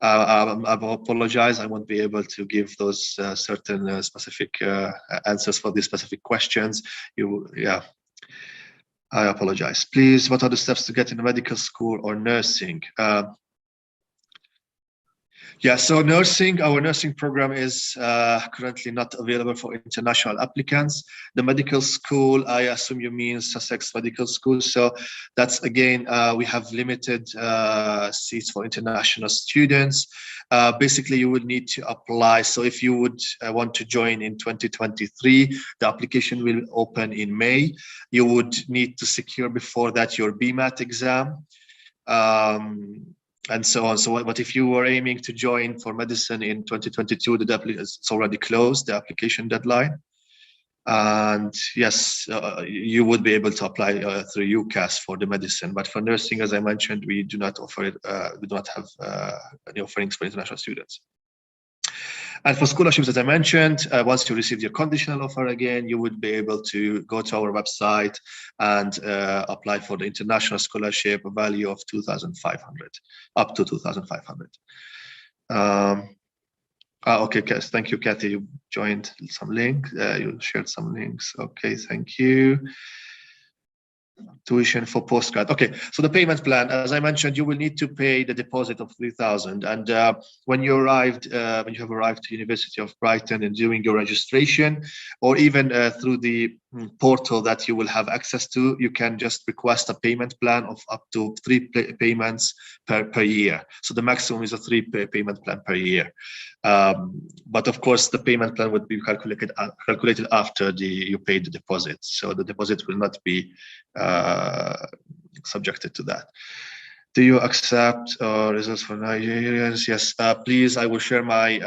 Speaker 4: apologize. I won't be able to give those certain specific answers for these specific questions. I apologize. Please, what are the steps to get into medical school or nursing? Yeah, so our nursing program is currently not available for international applicants. The medical school, I assume you mean Sussex Medical School. So that's, again, we have limited seats for international students. Basically, you would need to apply. So if you would want to join in 2023, the application will open in May. You would need to secure before that your BMAT exam. And so on. So, but if you were aiming to join for medicine in 2022, it's already closed, the application deadline. And yes, you would be able to apply through UCAS for the medicine. But for nursing, as I mentioned, we do not offer it. We do not have any offerings for international students. And for scholarships, as I mentioned, once you receive your conditional offer again, you would be able to go to our website and apply for the international scholarship, a value of 2,500, up to 2,500. Okay, thank you, Kathy. You joined some link. You shared some links. Okay, thank you. Tuition for postgrad. Okay, so the payment plan, as I mentioned, you will need to pay the deposit of 3,000. And when you have arrived to University of Brighton and doing your registration, or even through the portal that you will have access to, you can just request a payment plan of up to 3 payments per year. So the maximum is a 3 payment plan per year. But of course, the payment plan would be calculated after you paid the deposit. So the deposit will not be subjected to that. Do you accept results for Nigerians? Yes, please. I will share my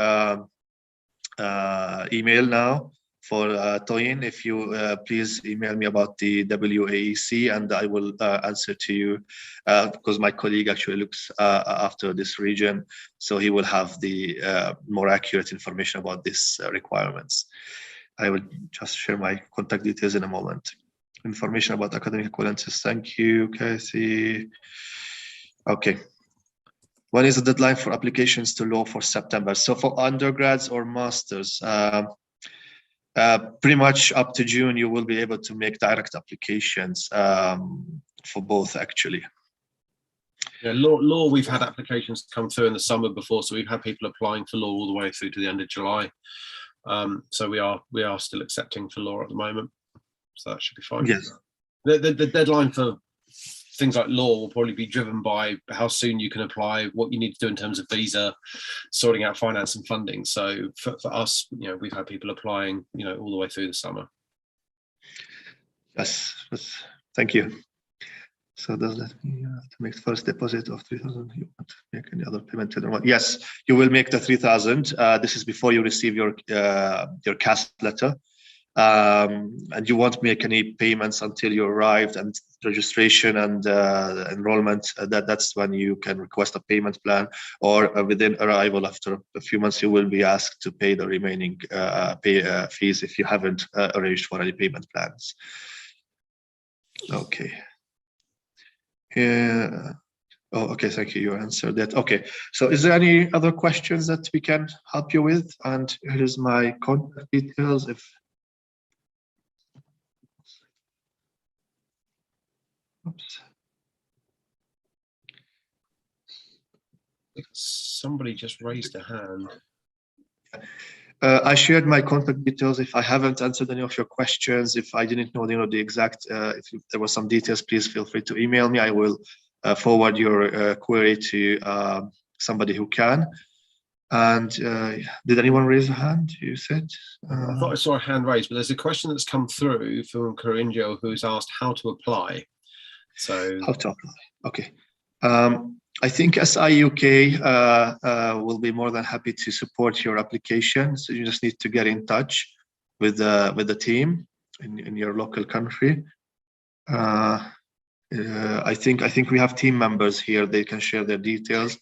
Speaker 4: email now for Toyin. If you please email me about the WAEC, and I will answer to you because my colleague actually looks after this region, so he will have the more accurate information about these requirements. I will just share my contact details in a moment. Information about academic equivalences. Thank you, Casey. Okay. When is the deadline for applications to law for September? So for undergrads or masters, pretty much up to June, you will be able to make direct applications for both, actually.
Speaker 3: Yeah, law, we've had applications come through in the summer before, so we've had people applying for law all the way through to the end of July. So we are still accepting for law at the moment, so that should be fine.
Speaker 4: Yes.
Speaker 3: The deadline for things like law will probably be driven by how soon you can apply, what you need to do in terms of visa, sorting out finance and funding. So for us, we've had people applying, all the way through the summer.
Speaker 4: Yes. Thank you. So does that mean you have to make first deposit of 3,000? You won't make any other payment to them? Yes, you will make the 3,000. This is before you receive your CAS letter. And you won't make any payments until you arrived, and registration and enrollment. That's when you can request a payment plan, or within arrival after a few months, you will be asked to pay the remaining fees if you haven't arranged for any payment plans. Okay. Yeah. Oh, okay. Thank you. You answered that. Okay. So, is there any other questions that we can help you with? And here is my contact details. Oops.
Speaker 3: Somebody just raised a hand.
Speaker 4: I shared my contact details. If I haven't answered any of your questions, if I didn't know, the exact, if there were some details, please feel free to email me. I will forward your query to somebody who can. And did anyone raise a hand? You said?
Speaker 3: I thought I saw a hand raised, but there's a question that's come through from Corinjo who's asked how to apply. So
Speaker 4: how to apply? Okay. I think SIUK will be more than happy to support your application. So you just need to get in touch with the team in your local country. I think we have team members here. They can share their details.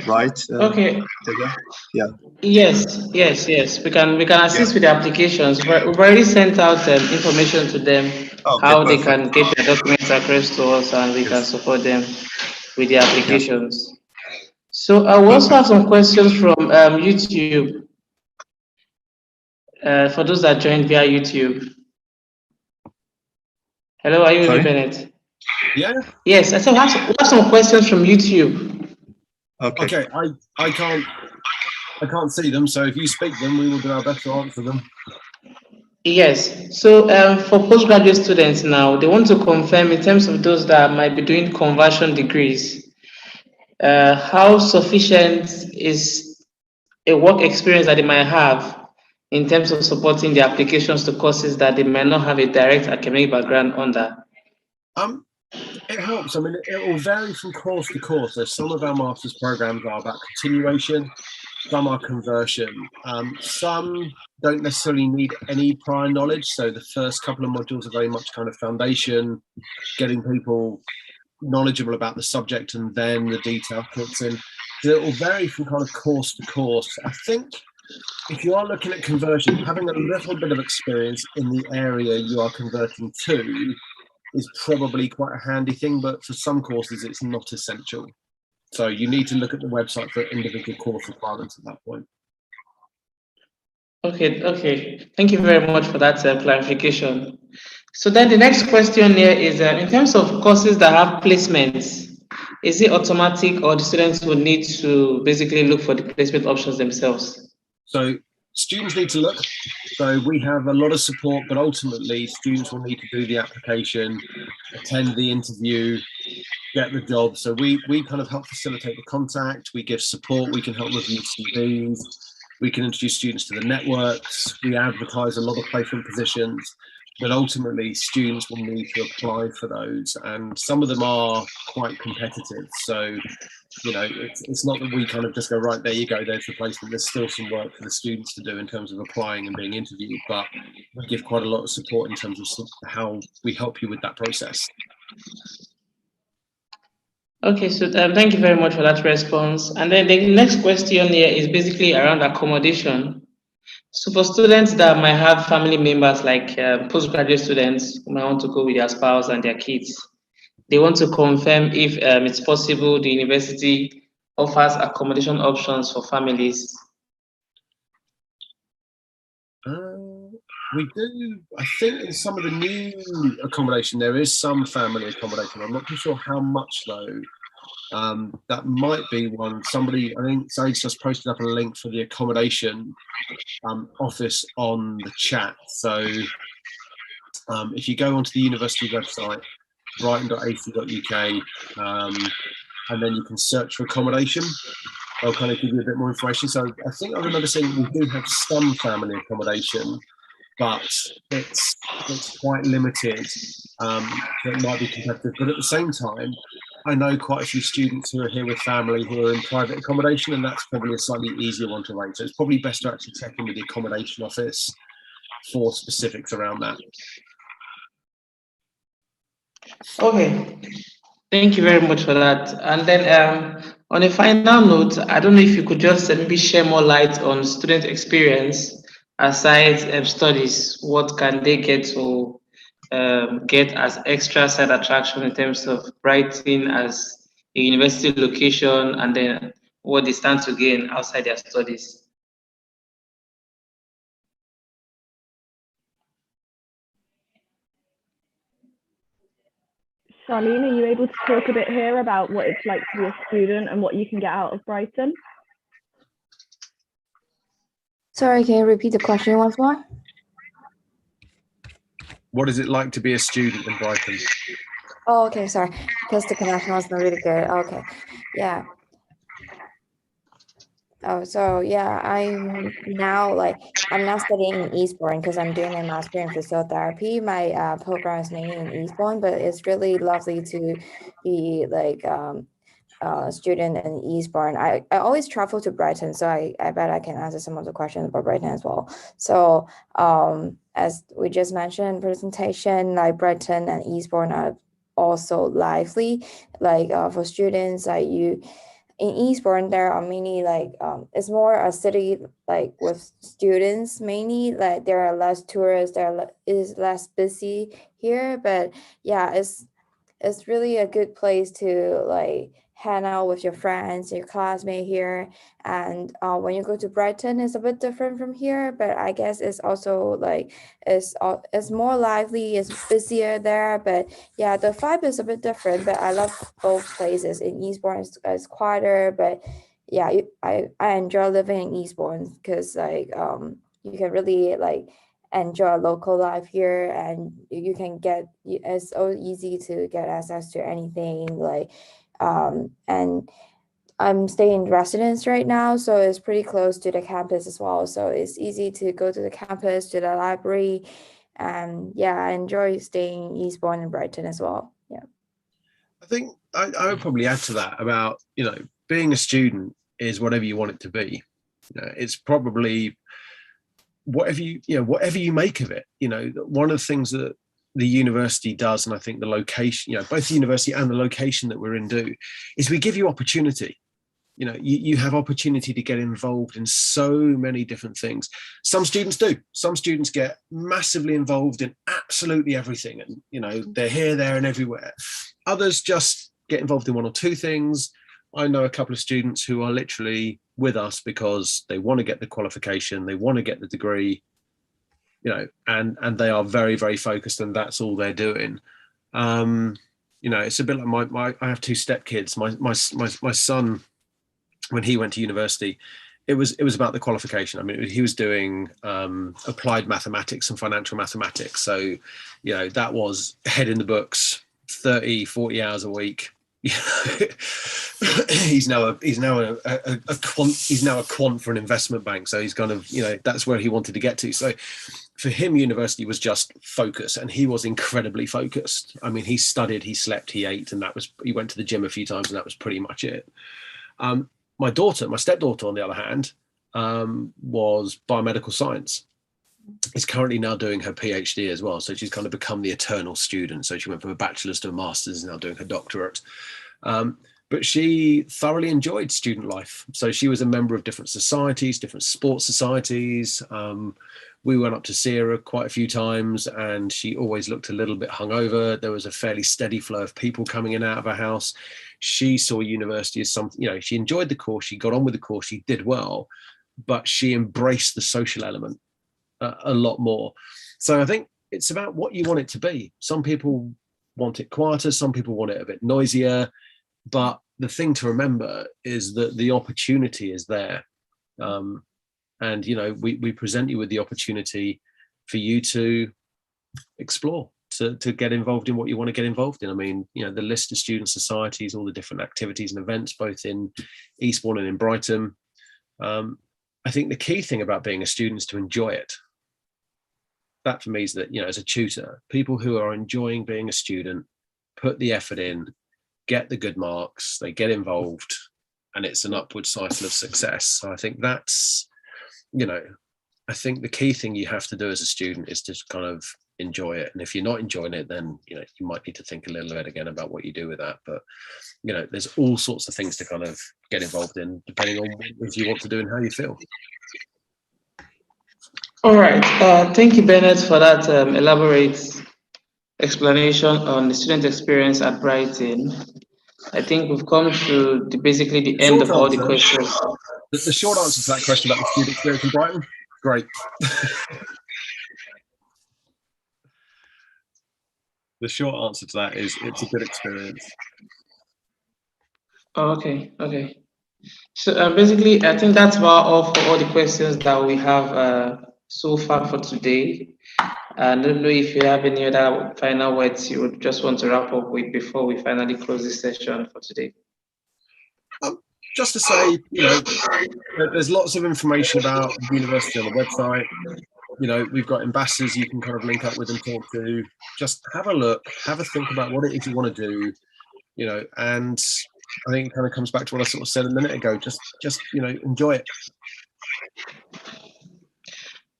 Speaker 4: Right?
Speaker 2: Okay.
Speaker 4: Yeah.
Speaker 2: Yes. We can assist with the applications. We've already sent out information to them how they can get their documents across to us, and we can support them with the applications. Yeah. So I will also have some questions from YouTube. For those that joined via YouTube. Hello, are you with me, Bennett?
Speaker 3: Yeah.
Speaker 2: Yes, I said we have some questions from YouTube.
Speaker 3: Okay. I can't see them, so if you speak them, we will do our best to answer them.
Speaker 2: Yes. So for postgraduate students now, they want to confirm in terms of those that might be doing conversion degrees, how sufficient is a work experience that they might have in terms of supporting the applications to courses that they might not have a direct academic background under?
Speaker 3: It helps. I mean, it will vary from course to course. So some of our master's programs are about continuation, some are conversion. Some don't necessarily need any prior knowledge. So the first couple of modules are very much kind of foundation, getting people knowledgeable about the subject, and then the detail kicks in. So it will vary from kind of course to course. I think if you are looking at conversion, having a little bit of experience in the area you are converting to is probably quite a handy thing, but for some courses it's not essential. So you need to look at the website for individual course requirements at that point.
Speaker 2: Okay. Thank you very much for that clarification. So then the next question here is, in terms of courses that have placements, is it automatic, or the students will need to basically look for the placement options themselves?
Speaker 3: So students need to look. So we have a lot of support, but ultimately students will need to do the application, attend the interview, get the job. So we kind of help facilitate the contact. We give support. We can help review CVs. We can introduce students to the networks. We advertise a lot of placement positions. but ultimately students will need to apply for those, and some of them are quite competitive. So, it's not that we kind of just go, right, there you go, there's the placement. There's still some work for the students to do in terms of applying and being interviewed, but we give quite a lot of support in terms of how we help you with that process.
Speaker 2: Okay, so thank you very much for that response. And then the next question here is basically around accommodation. So for students that might have family members, like postgraduate students who might want to go with their spouse and their kids, they want to confirm if it's possible the university offers accommodation options for families.
Speaker 3: We do. I think in some of the new accommodation, there is some family accommodation. I'm not too sure how much though. That might be one. Somebody, I think Zaid's just posted up a link for the accommodation office on the chat. So if you go onto the university website, brighton.ac.uk, and then you can search for accommodation, they'll kind of give you a bit more information. So I think I remember saying we do have some family accommodation, but it's quite limited. So it might be competitive, but at the same time, I know quite a few students who are here with family who are in private accommodation, and that's probably a slightly easier one to arrange. So it's probably best to actually check in with the accommodation office for specifics around that.
Speaker 2: Okay, thank you very much for that. And then on a final note, I don't know if you could just maybe share more light on student experience aside studies. What can they get to get as extra side attraction in terms of Brighton as a university location, and then what they stand to gain outside their studies?
Speaker 5: Charlene, are you able to talk a bit here about what it's like to be a student and what you can get out of Brighton?
Speaker 6: Sorry, can you repeat the question once more?
Speaker 3: What is it like to be a student in Brighton?
Speaker 6: Oh, okay, sorry, because the connection was not really good. Okay, yeah. Oh, so yeah, I'm now studying in Eastbourne because I'm doing my master in physiotherapy. My program is mainly in Eastbourne, but it's really lovely to be student in Eastbourne. I always travel to Brighton, so I bet I can answer some of the questions about Brighton as well. So as we just mentioned in presentation, like Brighton and Eastbourne are also lively. For students, in Eastbourne, there are many it's more a city with students mainly. Like there are less tourists, is less busy here, but yeah, it's really a good place to hang out with your friends, your classmate here. And when you go to Brighton, it's a bit different from here, but I guess it's also it's more lively, it's busier there. But yeah, the vibe is a bit different, but I love both places. In Eastbourne, it's quieter, but yeah, I enjoy living in Eastbourne because you can really enjoy local life here, and you can it's so easy to get access to anything and I'm staying in residence right now, so it's pretty close to the campus as well, so it's easy to go to the campus, to the library, and yeah, I enjoy staying in Eastbourne and Brighton as well. Yeah,
Speaker 3: I think I would probably add to that about being a student is whatever you want it to be. It's probably whatever you make of it. One of the things that the university does, and I think the location, both the university and the location that we're in do, is we give you opportunity. You have opportunity to get involved in so many different things. Some students do. Some students get massively involved in absolutely everything, and they're here, there, and everywhere. Others just get involved in one or two things. I know a couple of students who are literally with us because they want to get the qualification, they want to get the degree, and they are very, very focused, and that's all they're doing. It's a bit like I have two stepkids. My son, when he went to university, it was about the qualification. I mean, he was doing applied mathematics and financial mathematics. So, that was head in the books, 30, 40 hours a week. He's now a quant for an investment bank. So he's kind of, that's where he wanted to get to. So for him, university was just focus, and he was incredibly focused. I mean, he studied, he slept, he ate, and he went to the gym a few times, and that was pretty much it. My stepdaughter, on the other hand, was biomedical science. Is currently now doing her PhD as well. So she's kind of become the eternal student. So she went from a bachelor's to a master's, now doing her doctorate. But she thoroughly enjoyed student life. So she was a member of different societies, different sports societies. We went up to see her quite a few times, and she always looked a little bit hungover. There was a fairly steady flow of people coming in and out of her house. She saw university as something, you know, she enjoyed the course, she got on with the course, she did well, but she embraced the social element a lot more. So I think it's about what you want it to be. Some people want it quieter, some people want it a bit noisier, but the thing to remember is that the opportunity is there. And, you know, we present you with the opportunity for you to explore, to get involved in what you want to get involved in. I mean, you know, the list of student societies, all the different activities and events, both in Eastbourne and in Brighton. I think the key thing about being a student is to enjoy it. That for me is that, you know, as a tutor, people who are enjoying being a student, put the effort in, get the good marks, they get involved, and it's an upward cycle of success. So I think that's, you know, I think the key thing you have to do as a student is to kind of enjoy it. And if you're not enjoying it, then, you know, you might need to think a little bit again about what you do with that. But, you know, there's all sorts of things to kind of get involved in, depending on what you want to do and how you feel.
Speaker 2: All right. Thank you, Bennett, for that elaborate explanation on the student experience at Brighton. I think we've come to basically the end of all the questions.
Speaker 3: The short answer to that question about the student experience in Brighton, great. The short answer to that is it's a good experience.
Speaker 2: Oh, okay. So basically, I think that's about all for all the questions that we have so far for today. I don't know if you have any other final words you would just want to wrap up with before we finally close this session for today.
Speaker 3: Just to say, you know, there's lots of information about the university on the website. You know, we've got ambassadors you can kind of link up with and talk to. Just have a look, have a think about what it is you want to do, you know, and I think it kind of comes back to what I sort of said a minute ago. Just you know, enjoy it.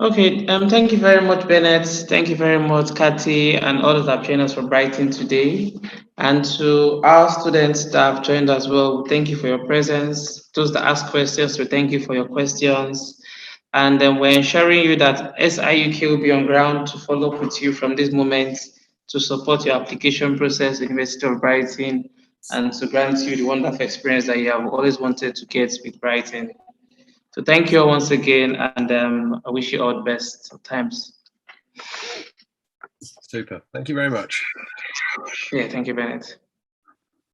Speaker 2: Okay, thank you very much, Bennett. Thank you very much, Kathy, and all that have joined us for Brighton today. And to our students that have joined as well, thank you for your presence. Those that ask questions, we thank you for your questions. And then we're ensuring you that SIUK will be on ground to follow up with you from this moment to support your application process, University of Brighton, and to grant you the wonderful experience that you have always wanted to get with Brighton. So thank you all once again, and I wish you all the best times.
Speaker 3: Super. Thank you very much.
Speaker 2: Yeah, thank you, Bennett.